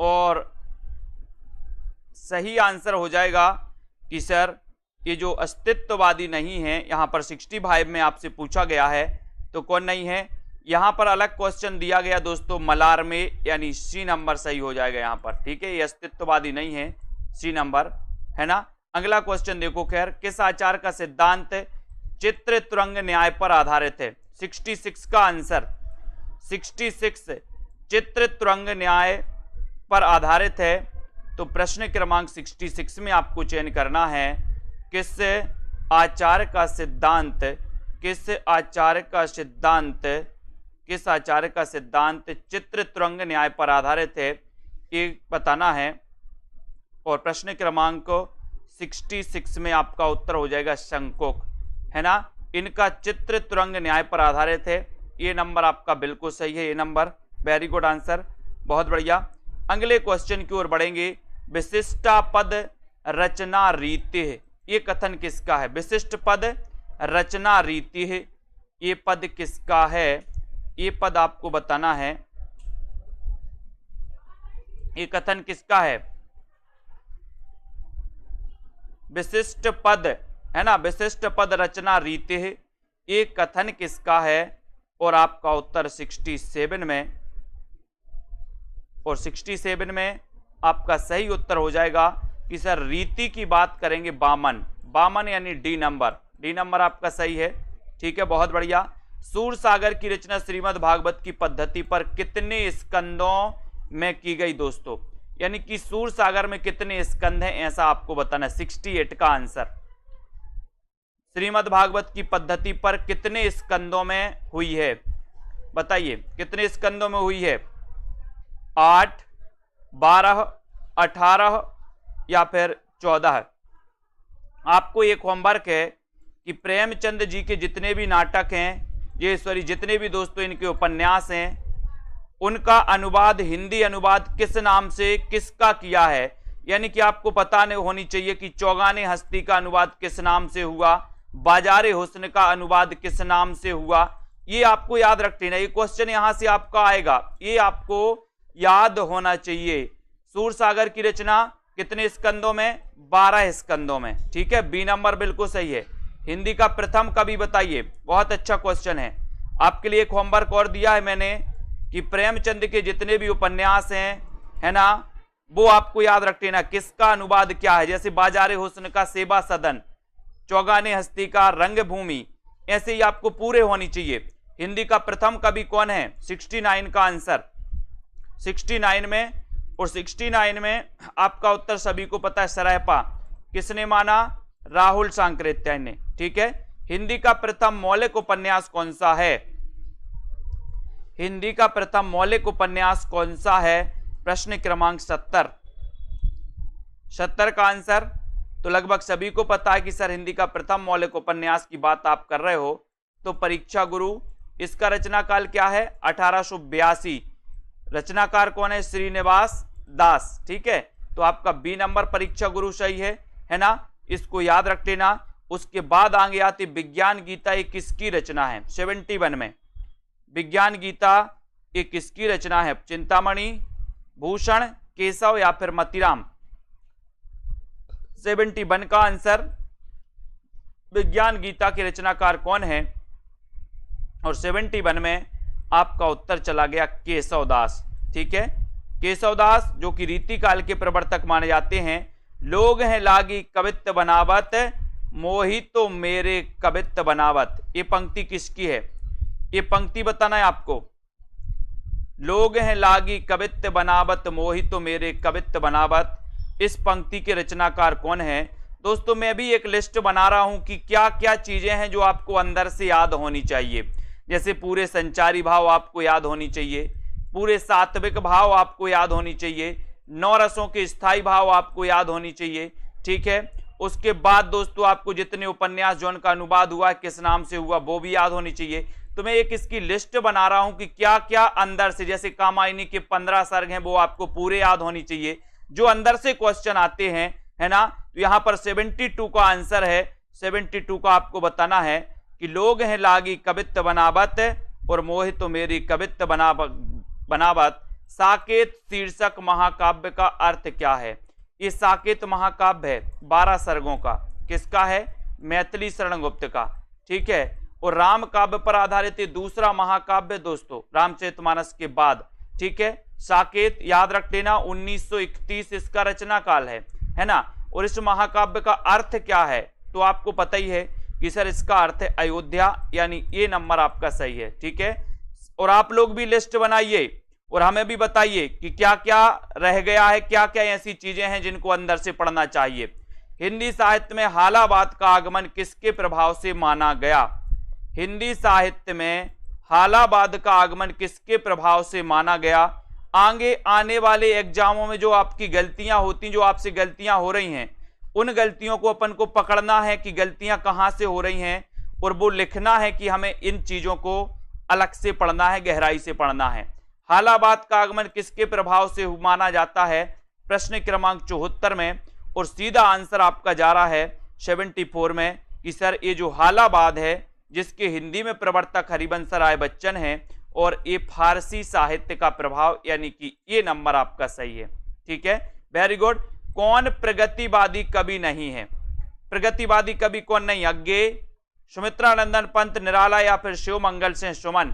Speaker 1: और सही आंसर हो जाएगा कि सर ये जो अस्तित्ववादी नहीं है, यहां पर 65 में आपसे पूछा गया है, तो कौन नहीं है? यहां पर अलग क्वेश्चन दिया गया दोस्तों, मलार में, यानी सी नंबर सही हो जाएगा यहां पर। ठीक है, ये अस्तित्ववादी नहीं है, सी नंबर है ना। अगला क्वेश्चन देखो, खैर किस आचार का सिद्धांत चित्र तुरंग न्याय पर आधारित है? 66 का आंसर, 66 चित्र तुरंग न्याय पर आधारित है। तो प्रश्न क्रमांक 66 में आपको चयन करना है किस आचार का सिद्धांत, किस आचार का सिद्धांत, किस आचार्य का सिद्धांत चित्र तुरंग न्याय पर आधारित है, ये बताना है। और प्रश्न क्रमांक 66 में आपका उत्तर हो जाएगा शंकोक, है ना। इनका चित्र तुरंग न्याय पर आधारित है, ये नंबर आपका बिल्कुल सही है, ये नंबर। वेरी गुड आंसर, बहुत बढ़िया। अगले क्वेश्चन की ओर बढ़ेंगे। विशिष्टा पद रचना रीति है, ये कथन किसका है? विशिष्ट पद रचना रीति है, ये पद किसका है? ये पद आपको बताना है, ये कथन किसका है? विशिष्ट पद, है ना, विशिष्ट पद रचना रीति है, ये कथन किसका है? और आपका उत्तर 67 में, और 67 में आपका सही उत्तर हो जाएगा कि सर रीति की बात करेंगे बामन, बामन यानी डी नंबर, डी नंबर आपका सही है। ठीक है, बहुत बढ़िया। सूरसागर की रचना श्रीमद् भागवत की पद्धति पर कितने स्कंदों में की गई दोस्तों? यानी कि सूरसागर में कितने स्कंद हैं, ऐसा आपको बताना है। 68 का आंसर। श्रीमद् भागवत की पद्धति पर कितने स्कंदों में हुई है, बताइए कितने स्कंदों में हुई है? 8, 12, 18 या फिर 14? आपको एक होमवर्क है कि प्रेमचंद जी के जितने भी नाटक हैं, ये सॉरी जितने भी दोस्तों इनके उपन्यास हैं, उनका अनुवाद, हिंदी अनुवाद किस नाम से किसका किया है? यानी कि आपको पता नहीं होनी चाहिए कि चौगाने हस्ती का अनुवाद किस नाम से हुआ, बाजारे हुस्न का अनुवाद किस नाम से हुआ, ये आपको याद रखना। ये क्वेश्चन यहां से आपका आएगा, ये आपको याद होना चाहिए। सूरसागर की रचना कितने स्कंदों में? 12 स्कंदों में। ठीक है, बी नंबर बिल्कुल सही है। हिंदी का प्रथम कवि बताइए, बहुत अच्छा क्वेश्चन है। आपके लिए एक होमवर्क और दिया है मैंने कि प्रेमचंद के जितने भी उपन्यास हैं, है ना, वो आपको याद रख लेना किसका अनुवाद क्या है। जैसे बाजारे हुस्न का सेवा सदन, चौगाने हस्ती का रंगभूमि, ऐसे ही आपको पूरे होनी चाहिए। हिंदी का प्रथम कवि कौन है? 69 का आंसर, 69 में। और 69 में आपका उत्तर सभी को पता है, सरायपा किसने माना? राहुल सांकृत्यायन ने। ठीक है, हिंदी का प्रथम मौलिक उपन्यास कौन सा है? हिंदी का प्रथम मौलिक उपन्यास कौन सा है? प्रश्न क्रमांक 70, 70 का आंसर। तो लगभग सभी को पता है कि सर हिंदी का प्रथम मौलिक उपन्यास की बात आप कर रहे हो, तो परीक्षा गुरु, इसका रचना काल क्या है? 1882। रचनाकार कौन है? श्रीनिवास दास। ठीक है, तो आपका बी नंबर परीक्षा गुरु सही है। है ना, इसको याद रख लेना। उसके बाद आगे आती विज्ञान गीता, ये किसकी रचना है? 71 में विज्ञान गीता ये किसकी रचना है? चिंतामणि, भूषण, केशव या फिर मतीराम? 71 का आंसर विज्ञान गीता के रचनाकार कौन है? और 71 में आपका उत्तर चला गया केशवदास। ठीक है, केशवदास जो कि रीति काल के प्रवर्तक माने जाते हैं। लोग हैं लागी कवित्त बनावत, मोहितो मेरे कवित्त बनावत, ये पंक्ति किसकी है? ये पंक्ति बताना है आपको। लोग हैं लागी कवित्त बनावत, मोहितो मेरे कवित्त बनावत, इस पंक्ति के रचनाकार कौन है? दोस्तों मैं भी एक लिस्ट बना रहा हूं कि क्या क्या चीजें हैं जो आपको अंदर से याद होनी चाहिए। जैसे पूरे संचारी भाव आपको याद होनी चाहिए, पूरे सात्विक भाव आपको याद होनी चाहिए, 9 रसों के स्थायी भाव आपको याद होनी चाहिए। ठीक है, उसके बाद दोस्तों आपको जितने उपन्यास जो उनका अनुवाद हुआ है किस नाम से हुआ वो भी याद होनी चाहिए। तो मैं एक इसकी लिस्ट बना रहा हूं कि क्या क्या अंदर से, जैसे कामायनी के 15 सर्ग हैं वो आपको पूरे याद होनी चाहिए, जो अंदर से क्वेश्चन आते हैं, है ना। तो यहां पर 72 का आंसर है। 72 का आपको बताना है कि लोग हैं लागी कवित्त बनावत और मोहित तो मेरी कवित्त बनावत, साकेत शीर्षक महाकाव्य का अर्थ क्या है? ये साकेत महाकाव्य है 12 सर्गों का, किसका है? मैथिली शरण गुप्त का। ठीक है, और राम काव्य पर आधारित दूसरा महाकाव्य दोस्तों रामचरितमानस के बाद। ठीक है, साकेत याद रख लेना, 1931 इसका रचना काल है ना। और इस महाकाव्य का अर्थ क्या है? तो आपको पता ही है कि सर इसका अर्थ है अयोध्या, यानी ये नंबर आपका सही है। ठीक है, और आप लोग भी लिस्ट बनाइए और हमें भी बताइए कि क्या क्या रह गया है, क्या क्या ऐसी चीजें हैं जिनको अंदर से पढ़ना चाहिए। हिंदी साहित्य में हालाबाद का आगमन किसके प्रभाव से माना गया? हिंदी साहित्य में हालाबाद का आगमन किसके प्रभाव से माना गया? आगे आने वाले एग्जामों में जो आपकी गलतियां होती, जो आपसे गलतियां हो रही हैं, उन गलतियों को अपन को पकड़ना है कि गलतियां कहां से हो रही हैं, और वो लिखना है कि हमें इन चीजों को अलग से पढ़ना है, गहराई से पढ़ना है। हालाबाद का आगमन किसके प्रभाव से माना जाता है? प्रश्न क्रमांक 74 में, और सीधा आंसर आपका जा रहा है 74 में कि सर ये जो हालाबाद है जिसके हिंदी में प्रवर्तक हरिवंश राय बच्चन हैं, और ये फारसी साहित्य का प्रभाव, यानी कि ये नंबर आपका सही है। ठीक है, वेरी गुड। कौन प्रगतिवादी कवि नहीं है? प्रगतिवादी कवि कौन नहीं? अज्ञे, सुमित्रानंदन पंत निराला या फिर शिवमंगल सिंह सुमन?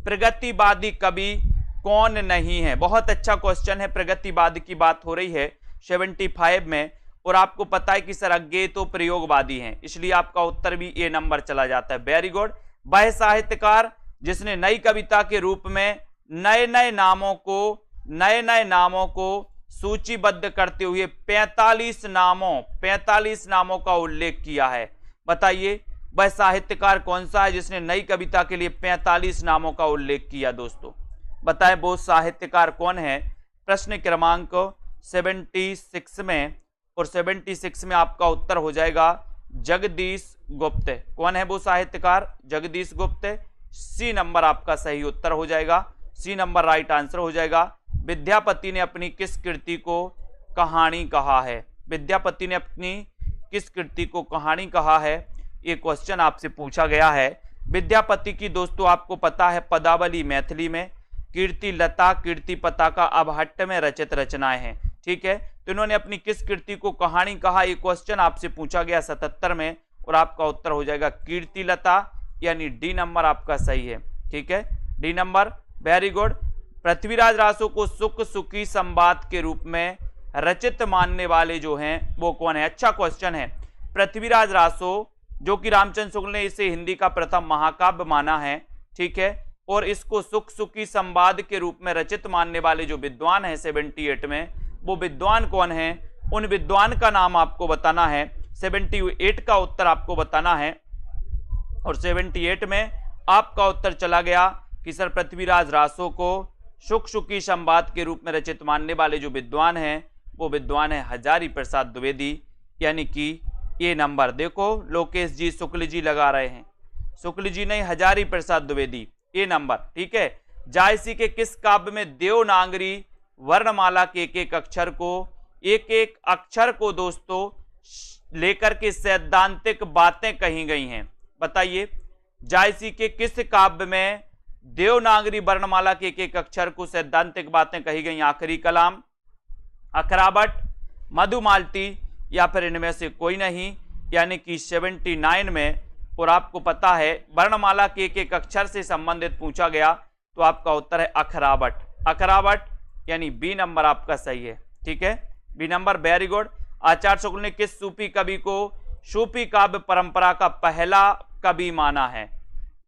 Speaker 1: प्रगतिवादी कवि कौन नहीं है? बहुत अच्छा क्वेश्चन है। प्रगतिवादी की बात हो रही है 75 में, और आपको पता है कि सर अज्ञे तो प्रयोगवादी हैं, इसलिए आपका उत्तर भी ए नंबर चला जाता है। Very good. वह साहित्यकार जिसने नई कविता के रूप में नए नए नामों को सूचीबद्ध करते हुए 45 नामों का उल्लेख किया है, बताइए वह साहित्यकार कौन सा है जिसने नई कविता के लिए 45 नामों का उल्लेख किया? दोस्तों बताएं वो साहित्यकार कौन है? प्रश्न क्रमांक 76 में, और 76 में आपका उत्तर हो जाएगा जगदीश गुप्त। कौन है वो साहित्यकार? जगदीश गुप्त। सी नंबर आपका सही उत्तर हो जाएगा, सी नंबर राइट आंसर हो जाएगा। विद्यापति ने अपनी किस कृति को कहानी कहा है? विद्यापति ने अपनी किस कृति को कहानी कहा है? ये क्वेश्चन आपसे पूछा गया है। विद्यापति की दोस्तों आपको पता है पदावली मैथिली में, कीर्ति लता, कीर्ति पताका, अबहट्ट में रचित रचनाएं हैं। ठीक है, तो इन्होंने अपनी किस कृति को कहानी कहा? ये क्वेश्चन आपसे पूछा गया 77 में, और आपका उत्तर हो जाएगा कीर्ति लता, यानी डी नंबर आपका सही है। ठीक है, D number, very good. Prithviraj Raso को सुख सुखी संवाद के रूप में रचित मानने वाले जो हैं वो कौन है? अच्छा क्वेश्चन है। पृथ्वीराज रासो जो कि रामचंद्र शुक्ल ने इसे हिंदी का प्रथम महाकाव्य माना है, ठीक है, और इसको सुख सुखी संवाद के रूप में रचित मानने वाले जो विद्वान है 78 में, वो विद्वान कौन है? उन विद्वान का नाम आपको बताना है। 78 का उत्तर आपको बताना है, और 78 में आपका उत्तर चला गया कि सर पृथ्वीराज रासो को सुख सुखी संवाद के रूप में रचित मानने वाले जो विद्वान हैं वो विद्वान है हजारी प्रसाद द्विवेदी, यानी कि ये नंबर देखो लोकेश जी शुक्ल जी लगा रहे हैं, शुक्ल जी नहीं हजारी प्रसाद द्विवेदी, ये नंबर। ठीक है, जायसी के किस काव्य में देवनागरी वर्णमाला के एक एक अक्षर को एक एक अक्षर को दोस्तों लेकर के सैद्धांतिक बातें कही गई हैं। बताइए, जायसी के किस काव्य में देवनागरी वर्णमाला के एक एक अक्षर को सैद्धांतिक बातें कही गई? आखिरी कलाम, अखरावट, मधुमालती या फिर इनमें से कोई नहीं, यानी कि 79 में। और आपको पता है वर्णमाला के एक एक अक्षर से संबंधित पूछा गया तो आपका उत्तर है अखरावट। अखरावट यानी बी नंबर आपका सही है। ठीक है, बी नंबर, वेरी गुड। आचार्य शुक्ल ने किस सूफी कवि को सूफी काव्य परंपरा का पहला कवि माना है?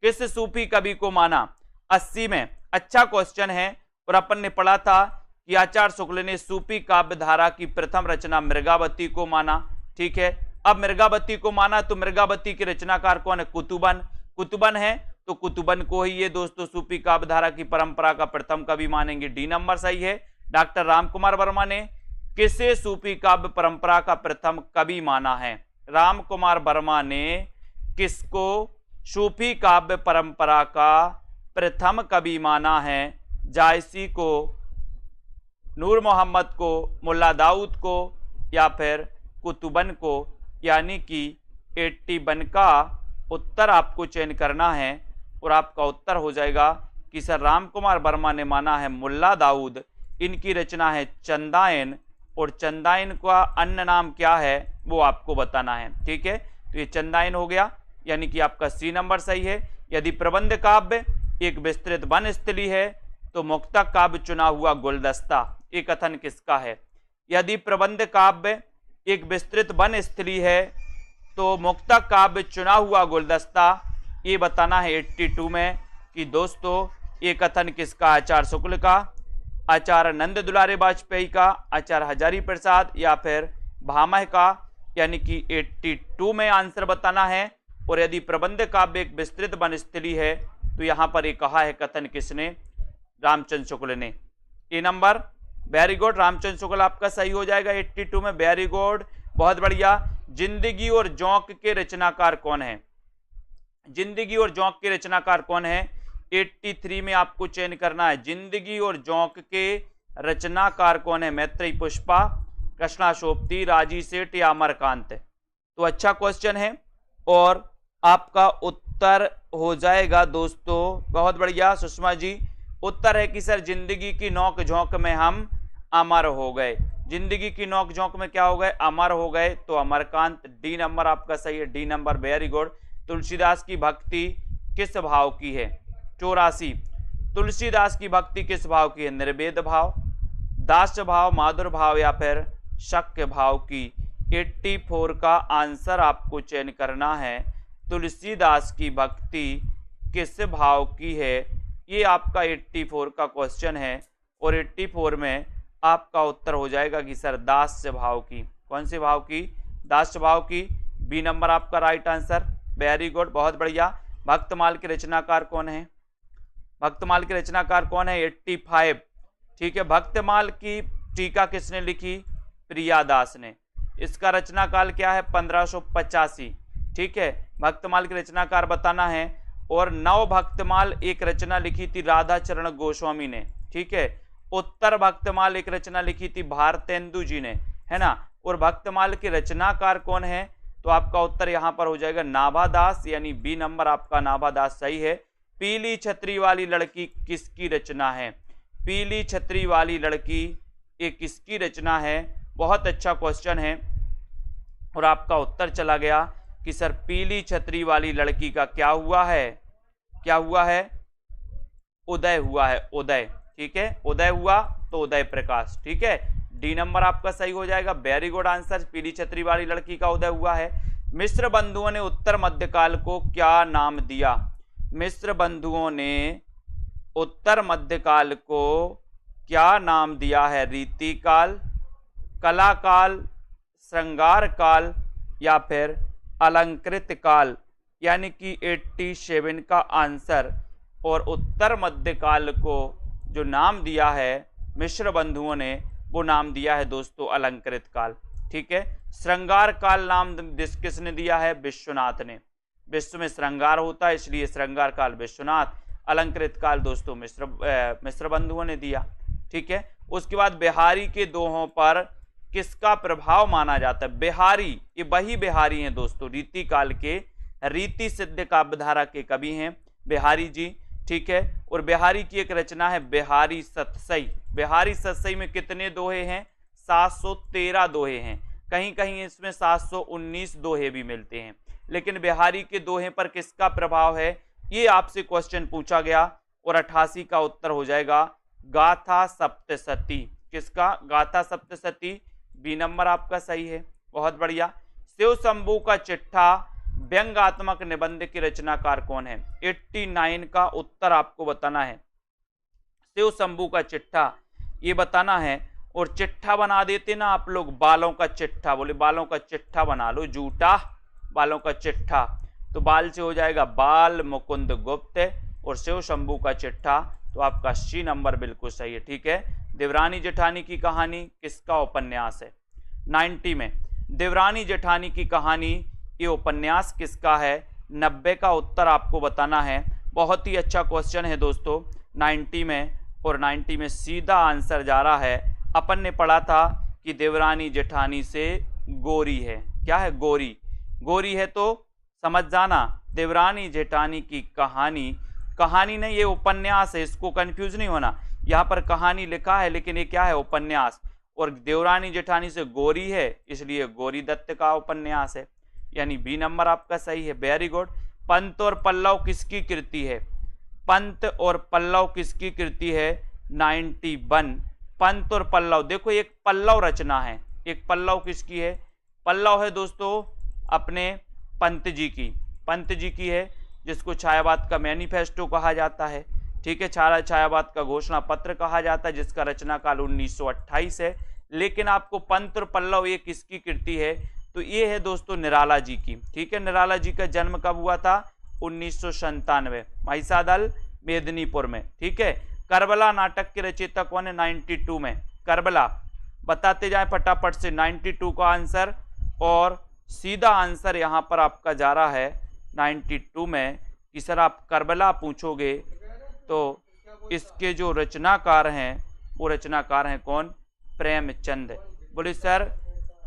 Speaker 1: किस सूफी कवि को माना? 80 में। अच्छा क्वेश्चन है। और अपन ने पढ़ा था कि आचार्य शुक्ल ने सूफी काव्य धारा की प्रथम रचना मृगावती को माना। ठीक है, अब मृगावती को माना तो मृगावती के रचनाकार कौन है? कुतुबन। कुतुबन है तो कुतुबन को ही ये दोस्तों सूफी काव्य धारा की परंपरा का प्रथम कवि मानेंगे। डी नंबर सही है। डॉक्टर रामकुमार वर्मा ने किसे सूफी काव्य परंपरा का प्रथम कवि माना है? रामकुमार वर्मा ने किसको सूफी काव्य परंपरा का प्रथम कवि माना है? जायसी को, नूर मोहम्मद को, मुल्ला दाऊद को या फिर कुतुबन को? यानी कि 81 का उत्तर आपको चयन करना है और आपका उत्तर हो जाएगा कि सर रामकुमार वर्मा ने माना है मुल्ला दाऊद। इनकी रचना है चंदायन और चंदायन का अन्य नाम क्या है वो आपको बताना है। ठीक है, तो ये चंदायन हो गया, यानी कि आपका सी नंबर सही है। यदि प्रबंध काव्य एक विस्तृत वन स्थली है तो मुक्तक काव्य चुना हुआ गुलदस्ता, ये कथन किसका है? यदि प्रबंध काव्य एक विस्तृत वन स्थली है तो मुक्तक काव्य चुना हुआ गुलदस्ता, ये बताना है 82 में कि दोस्तों ये कथन किसका? आचार्य शुक्ल का, आचार्य नंद दुलारे वाजपेयी का, आचार्य हजारी प्रसाद या फिर भामह का? यानी कि 82 में आंसर बताना है। और यदि प्रबंध काव्य एक विस्तृत वन स्थली है तो यहां पर ये कहा है कथन किसने? रामचंद्र शुक्ल ने। ए number, very good. Ramchandra Shukla आपका सही हो जाएगा 82 में। वेरी गुड, बहुत बढ़िया। जिंदगी और जोंक के रचनाकार कौन है? जिंदगी और जोंक के रचनाकार कौन है? 83 में आपको चयन करना है। जिंदगी और जोंक के रचनाकार कौन है? मैत्रेयी पुष्पा, कृष्णाशोभती, राजी सेठ या अमरकांत? तो अच्छा क्वेश्चन है और आपका उत्तर हो जाएगा दोस्तों, बहुत बढ़िया सुषमा जी। उत्तर है कि सर जिंदगी की नोक झोंक में हम अमर हो गए। जिंदगी की नोक झोंक में क्या हो गए? अमर हो गए। तो अमरकांत, डी नंबर आपका सही है। D number, very good. Tulsidas की भक्ति किस भाव की है? 84। तुलसीदास की भक्ति किस भाव की है? निर्वेद भाव, दास्य भाव, माधुर भाव या फिर शक्य भाव की? 84 का आंसर आपको चयन करना है। तुलसीदास की भक्ति किस भाव की है? ये आपका 84 का क्वेश्चन है और 84 में आपका उत्तर हो जाएगा कि सर दास्य भाव की। कौन से भाव की? दास्य भाव की। बी नंबर आपका राइट आंसर। वेरी गुड, बहुत बढ़िया। भक्तमाल के रचनाकार कौन है? भक्तमाल के रचनाकार कौन है? 85। ठीक है, भक्तमाल की टीका किसने लिखी? प्रियादास ने। इसका रचना काल क्या है? 1585। ठीक है, भक्तमाल के रचनाकार बताना है। और नव भक्तमाल एक रचना लिखी थी राधा चरण गोस्वामी ने। ठीक है, उत्तर भक्तमाल एक रचना लिखी थी भारतेंदु जी ने, है ना। और भक्तमाल के रचनाकार कौन है? तो आपका उत्तर यहां पर हो जाएगा नाभादास, यानी बी नंबर आपका नाभादास सही है। पीली छतरी वाली लड़की किसकी रचना है? पीली छतरी वाली लड़की ये किसकी रचना है? बहुत अच्छा क्वेश्चन है और आपका उत्तर चला गया कि सर पीली छतरी वाली लड़की का क्या हुआ है? क्या हुआ है? उदय हुआ है, उदय। ठीक है, उदय हुआ तो उदय प्रकाश। ठीक है, डी नंबर आपका सही हो जाएगा। वेरी गुड आंसर, पीली छतरी वाली लड़की का उदय हुआ है। मिस्र बंधुओं ने उत्तर मध्यकाल को क्या नाम दिया? मिस्र बंधुओं ने उत्तर मध्यकाल को क्या नाम दिया है? रीति काल, कला काल, श्रृंगार काल या फिर अलंकृत काल? यानी कि 87 का आंसर। और उत्तर मध्यकाल को जो नाम दिया है मिश्र बंधुओं ने, वो नाम दिया है दोस्तों अलंकृत काल। ठीक है, श्रृंगार काल नाम किसने दिया है? विश्वनाथ ने। विश्व में श्रृंगार होता है इसलिए श्रृंगार काल विश्वनाथ, अलंकृत काल दोस्तों मिश्र बंधुओं ने दिया। ठीक है, उसके बाद बिहारी के दोहों पर किसका प्रभाव माना जाता है? बिहारी, ये वही बिहारी हैं दोस्तों, रीति काल के रीति सिद्ध काव्यधारा के कवि हैं बिहारी जी, ठीक है। और बिहारी की एक रचना है बिहारी सतसई। बिहारी सतसई में कितने दोहे हैं? 713 दोहे हैं, कहीं कहीं इसमें 719 दोहे भी मिलते हैं। लेकिन बिहारी के दोहे पर किसका प्रभाव है, ये आपसे क्वेश्चन पूछा गया और 88 का उत्तर हो जाएगा गाथा सप्तशती। किसका? गाथा सप्तशती। बी नंबर आपका सही है, बहुत बढ़िया। शिव शंभू का चिट्ठा व्यंग्यात्मक निबंध के रचनाकार कौन है? 89 का उत्तर आपको बताना है। शिव शंभू का चिट्ठा ये बताना है। और चिट्ठा बना देते ना आप लोग, बालों का चिट्ठा, बोले बालों का चिट्ठा बना लो, जूटा बालों का चिट्ठा, तो बाल से हो जाएगा बाल मुकुंद गुप्त, और शिव शंभू का चिट्ठा, तो आपका सी नंबर बिल्कुल सही है, ठीक है। देवरानी जेठानी की कहानी किसका उपन्यास है? 90 में देवरानी जेठानी की कहानी, ये उपन्यास किसका है? 90 का उत्तर आपको बताना है। बहुत ही अच्छा क्वेश्चन है दोस्तों 90 में, और 90 में सीधा आंसर जा रहा है। अपन ने पढ़ा था कि देवरानी जेठानी से गोरी है। क्या है? गोरी। गोरी है तो समझ जाना, देवरानी जेठानी की कहानी, कहानी नहीं ये उपन्यास है, इसको कंफ्यूज नहीं होना। यहाँ पर कहानी लिखा है लेकिन ये क्या है? उपन्यास। और देवरानी जेठानी से गोरी है, इसलिए गोरी दत्त का उपन्यास है, यानी बी नंबर आपका सही है। Very good. पंत और पल्लव किसकी कृति है? पंत और पल्लव किसकी कृति है? 91। पंत और पल्लव, देखो एक पल्लव रचना है, एक पल्लव किसकी है? पल्लव है दोस्तों अपने पंत जी की, पंत जी की है, जिसको छायावाद का मैनिफेस्टो कहा जाता है, ठीक है। छायावाद का घोषणा पत्र कहा जाता है, जिसका रचना काल 1928 है। लेकिन आपको पंत और पल्लव ये किसकी कृति है? तो ये है दोस्तों निराला जी की, ठीक है। निराला जी का जन्म कब हुआ था? 1997 महिषादल मेदिनीपुर में, ठीक है। करबला नाटक के रचयिता कौन है? 92 में करबला। बताते जाए फटाफट से 92 का आंसर, और सीधा आंसर यहाँ पर आपका जा रहा है 92 में कि सर आप करबला पूछोगे तो इसके जो रचनाकार हैं वो रचनाकार हैं कौन? प्रेमचंद। बोले सर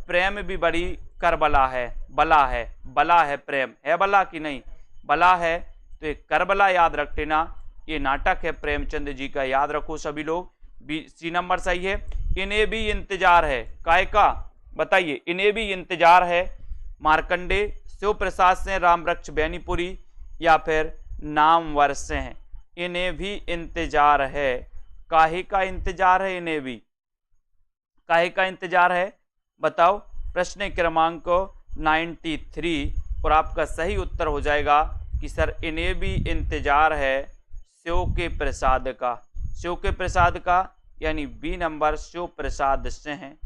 Speaker 1: प्रेम भी बड़ी करबला है, बला है, बला है, प्रेम है बला कि नहीं? बला है, तो ये करबला याद रख लेना, ये नाटक है प्रेमचंद जी का, याद रखो सभी लोग। बी सी नंबर सही है। इन्हें भी इंतजार है, काय का? बताइए। इन्हें भी इंतजार है मार्कंडे, शिव प्रसाद से, रामवृक्ष बैनीपुरी, या फिर नामवर से हैं? इन्हें भी इंतजार है, काहे का इंतजार है? इन्हें भी काहे का इंतजार है बताओ? प्रश्न क्रमांक 93, और आपका सही उत्तर हो जाएगा कि सर इन्हें भी इंतजार है शिव के प्रसाद का, शिव के प्रसाद का, यानी बी नंबर शिव प्रसाद से हैं,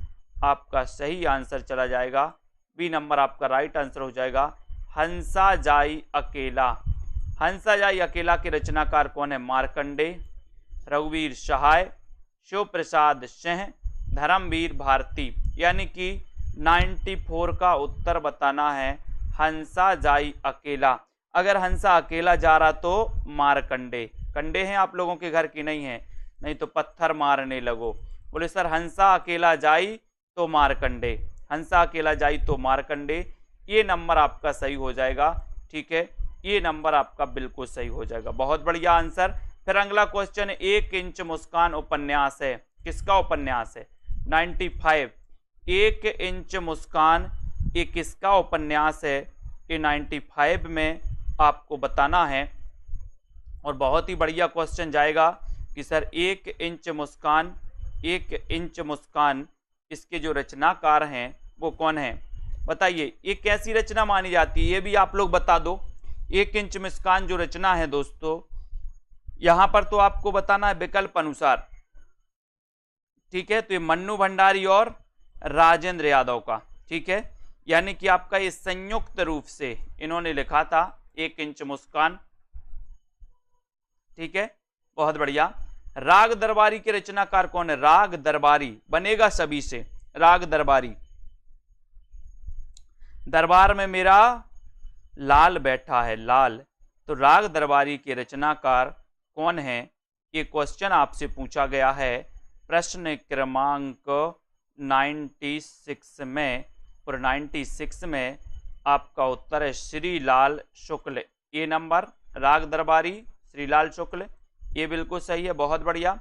Speaker 1: आपका सही आंसर चला जाएगा। बी नंबर आपका राइट आंसर हो जाएगा। हंसा जाई अकेला, हंसा जाई अकेला के रचनाकार कौन है? मार्कंडे, रघुवीर सहाय, शिव प्रसाद सिंह, धर्मवीर भारती, यानी कि 94 का उत्तर बताना है हंसा जाई अकेला। अगर हंसा अकेला जा रहा तो मारकंडे, कंडे हैं आप लोगों के घर की नहीं है, नहीं तो पत्थर मारने लगो। बोले सर हंसा अकेला जाई तो मारकंडे, हंसा अकेला जाई तो मारकंडे, ये नंबर आपका सही हो जाएगा, ठीक है। ये नंबर आपका बिल्कुल सही हो जाएगा, बहुत बढ़िया आंसर। फिर अगला क्वेश्चन, 1 इंच मुस्कान उपन्यास है, किसका उपन्यास है? 95। 1 इंच मुस्कान ये किसका उपन्यास है? ये 95 में आपको बताना है। और बहुत ही बढ़िया क्वेश्चन जाएगा कि सर 1 इंच मुस्कान, 1 इंच मुस्कान, इसके जो रचनाकार हैं वो कौन है? बताइए ये कैसी रचना मानी जाती है, ये भी आप लोग बता दो। 1 इंच मुस्कान जो रचना है दोस्तों, यहां पर तो आपको बताना है विकल्प अनुसार, ठीक है। तो ये मन्नू भंडारी और राजेंद्र यादव का, ठीक है, यानी कि आपका ये संयुक्त रूप से इन्होंने लिखा था 1 इंच मुस्कान, ठीक है, बहुत बढ़िया। राग दरबारी के रचनाकार कौन है? राग दरबारी बनेगा सभी से, राग दरबारी। दरबार में मेरा लाल बैठा है, लाल, तो राग दरबारी के रचनाकार कौन है? ये क्वेश्चन आपसे पूछा गया है प्रश्न क्रमांक 96 में, और 96 में आपका उत्तर है श्रीलाल शुक्ल। ए नंबर राग दरबारी श्रीलाल शुक्ल, ये बिल्कुल सही है, बहुत बढ़िया।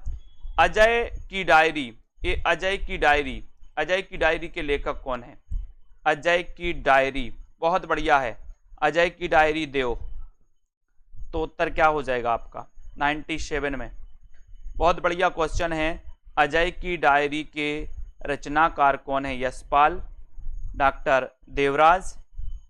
Speaker 1: अजय की डायरी, ये अजय की डायरी, अजय की डायरी के लेखक कौन है? अजय की डायरी, बहुत बढ़िया है, अजय की डायरी देव। तो उत्तर क्या हो जाएगा आपका 97 में? बहुत बढ़िया क्वेश्चन है। अजय की डायरी के रचनाकार कौन है? यशपाल, डॉक्टर देवराज,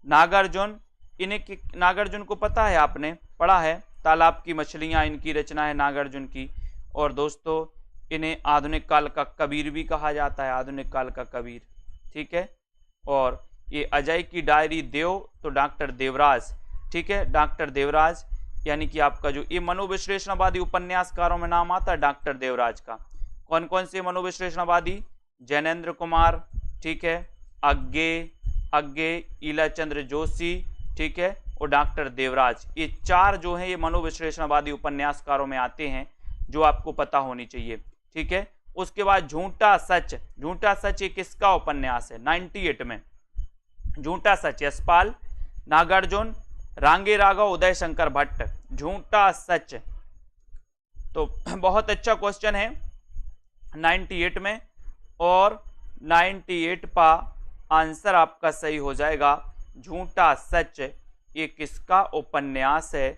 Speaker 1: नागार्जुन। इन्हें नागार्जुन को पता है, आपने पढ़ा है, तालाब की मछलियां इनकी रचना है नागार्जुन की। और दोस्तों इन्हें आधुनिक काल का कबीर भी कहा जाता है, आधुनिक काल का कबीर, ठीक है। और ये अजय की डायरी देव, तो डॉक्टर देवराज, ठीक है, डॉक्टर देवराज, यानी कि आपका जो ये मनोविश्लेषणवादी उपन्यासकारों में नाम आता है डॉक्टर देवराज का। कौन कौन से मनोविश्लेषणवादी? जैनेन्द्र कुमार, ठीक है, अग्गे, ईलाचंद्र जोशी, ठीक है, और डॉक्टर देवराज। ये चार जो हैं ये मनोविश्लेषणवादी उपन्यासकारों में आते हैं, जो आपको पता होनी चाहिए, ठीक है। उसके बाद झूठा सच, झूठा सच ये किसका उपन्यास है? 98 में झूठा सच, यशपाल, नागार्जुन, रांगे राघव, उदय शंकर भट्ट, झूठा सच। तो बहुत अच्छा क्वेश्चन है 98 में, और 98 का आंसर आपका सही हो जाएगा झूठा सच। ये किसका उपन्यास है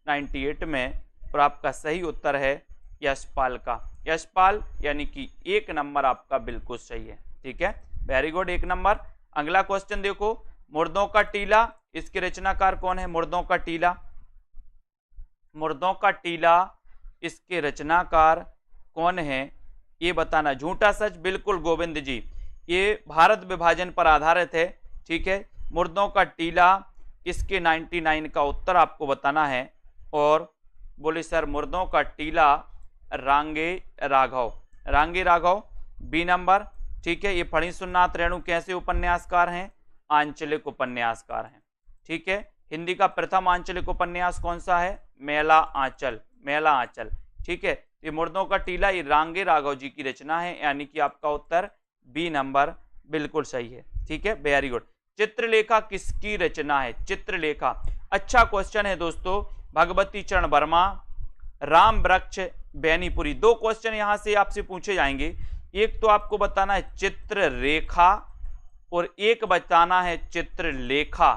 Speaker 1: 98 में? और आपका सही उत्तर है यशपाल का, यशपाल, यानी कि 1 नंबर आपका बिल्कुल सही है, ठीक है, वेरी गुड, 1 नंबर। अगला क्वेश्चन देखो, मुर्दों का टीला, इसके रचनाकार कौन है? मुर्दों का टीला, मुर्दों का टीला, इसके रचनाकार कौन है ये बताना। झूठा सच, बिल्कुल गोविंद जी, ये भारत विभाजन पर आधारित है, ठीक है। मुर्दों का टीला, इसके 99 का उत्तर आपको बताना है। और बोले सर मुर्दों का टीला रांगे राघव, रांगे राघव, बी नंबर, ठीक है। ये फणीसुरनाथ रेणु कैसे उपन्यासकार हैं? आंचलिक उपन्यासकार हैं, ठीक है। हिंदी का प्रथम आंचलिक उपन्यास कौन सा है? मेला आंचल, मेला आंचल, ठीक है। ये मुर्दों का टीला ये रांगे राघव जी की रचना है, यानी कि आपका उत्तर बी नंबर बिल्कुल सही है, ठीक है, वेरी गुड। चित्रलेखा किसकी रचना है? चित्रलेखा, अच्छा क्वेश्चन है दोस्तों। भगवती चरण वर्मा, राम वृक्ष बैनीपुरी। 2 क्वेश्चन यहां से आपसे पूछे जाएंगे, एक तो आपको बताना है चित्ररेखा और एक बताना है चित्रलेखा,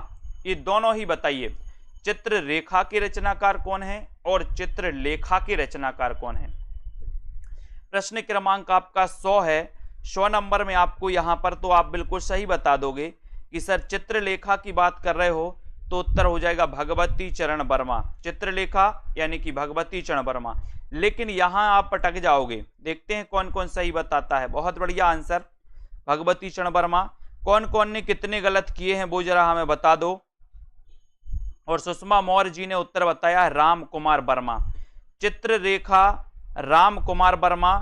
Speaker 1: ये दोनों ही बताइए। चित्ररेखा के रचनाकार कौन है और चित्रलेखा के रचनाकार कौन है? प्रश्न क्रमांक आपका 100 है। 100 नंबर में आपको यहां पर तो आप बिल्कुल सही बता दोगे कि सर चित्रलेखा की बात कर रहे हो, तो उत्तर हो जाएगा भगवती चरण वर्मा, चित्रलेखा यानी कि भगवती चरण वर्मा। लेकिन यहां आप पटक जाओगे, देखते हैं कौन कौन सही बताता है। बहुत बढ़िया आंसर भगवती चरण वर्मा। कौन कौन ने कितने गलत किए हैं वो जरा हमें बता दो। और सुषमा मौर्य जी ने उत्तर बताया राम कुमार वर्मा। चित्ररेखा राम कुमार वर्मा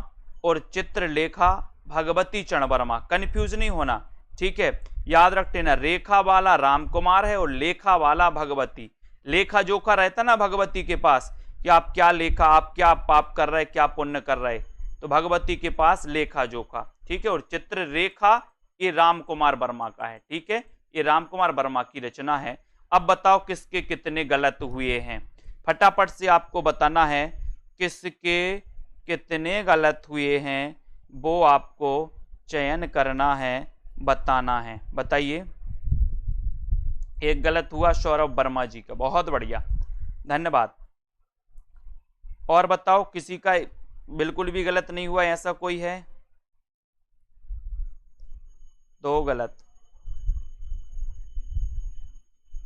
Speaker 1: और चित्रलेखा भगवती चरण वर्मा, कंफ्यूज नहीं होना, ठीक है, याद रखते ना, रेखा वाला राम कुमार है और लेखा वाला भगवती। लेखा जोखा रहता ना भगवती के पास कि आप क्या लेखा, आप क्या पाप कर रहे, क्या पुण्य कर रहे, तो भगवती के पास लेखा जोखा, ठीक है। और चित्ररेखा ये राम कुमार वर्मा का है, ठीक है, ये राम कुमार वर्मा की रचना है। अब बताओ किसके कितने गलत हुए हैं, फटाफट से आपको बताना है किसके कितने गलत हुए हैं, वो आपको चयन करना है, बताना है, बताइए। एक गलत हुआ सौरभ वर्मा जी का, बहुत बढ़िया, धन्यवाद। और बताओ किसी का बिल्कुल भी गलत नहीं हुआ, ऐसा कोई है? 2 गलत,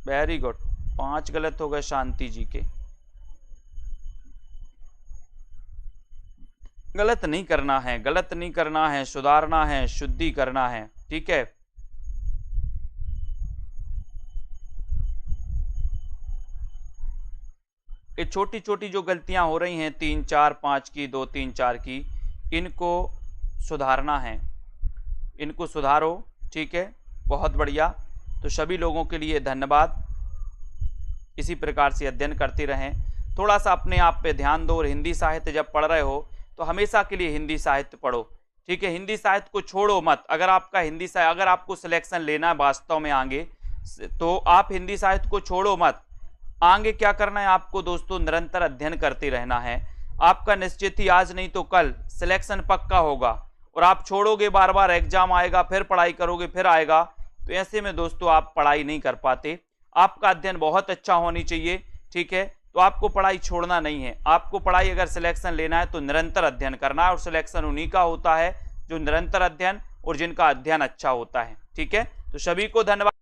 Speaker 1: वेरी गुड। 5 गलत हो गए शांति जी के। गलत नहीं करना है, गलत नहीं करना है, सुधारना है, शुद्धि करना है, ठीक है। ये छोटी छोटी जो गलतियां हो रही हैं 3 4 5 की, 2 3 4 की, इनको सुधारना है, इनको सुधारो, ठीक है, बहुत बढ़िया। तो सभी लोगों के लिए धन्यवाद, इसी प्रकार से अध्ययन करते रहें, थोड़ा सा अपने आप पे ध्यान दो। और हिंदी साहित्य जब पढ़ रहे हो तो हमेशा के लिए हिंदी साहित्य पढ़ो, ठीक है, हिंदी साहित्य को छोड़ो मत। अगर आपका हिंदी साहित्य, अगर आपको सिलेक्शन लेना है वास्तव में आगे, तो आप हिंदी साहित्य को छोड़ो मत। आगे क्या करना है आपको दोस्तों, निरंतर अध्ययन करते रहना है। आपका निश्चित ही आज नहीं तो कल सिलेक्शन पक्का होगा। और आप छोड़ोगे, बार बार एग्जाम आएगा, फिर पढ़ाई करोगे, फिर आएगा, तो ऐसे में दोस्तों आप पढ़ाई नहीं कर पाते। आपका अध्ययन बहुत अच्छा होनी चाहिए, ठीक है। तो आपको पढ़ाई छोड़ना नहीं है। आपको पढ़ाई अगर सिलेक्शन लेना है तो निरंतर अध्ययन करना है, और सिलेक्शन उन्हीं का होता है जो निरंतर अध्ययन और जिनका अध्ययन अच्छा होता है, ठीक है। तो सभी को धन्यवाद।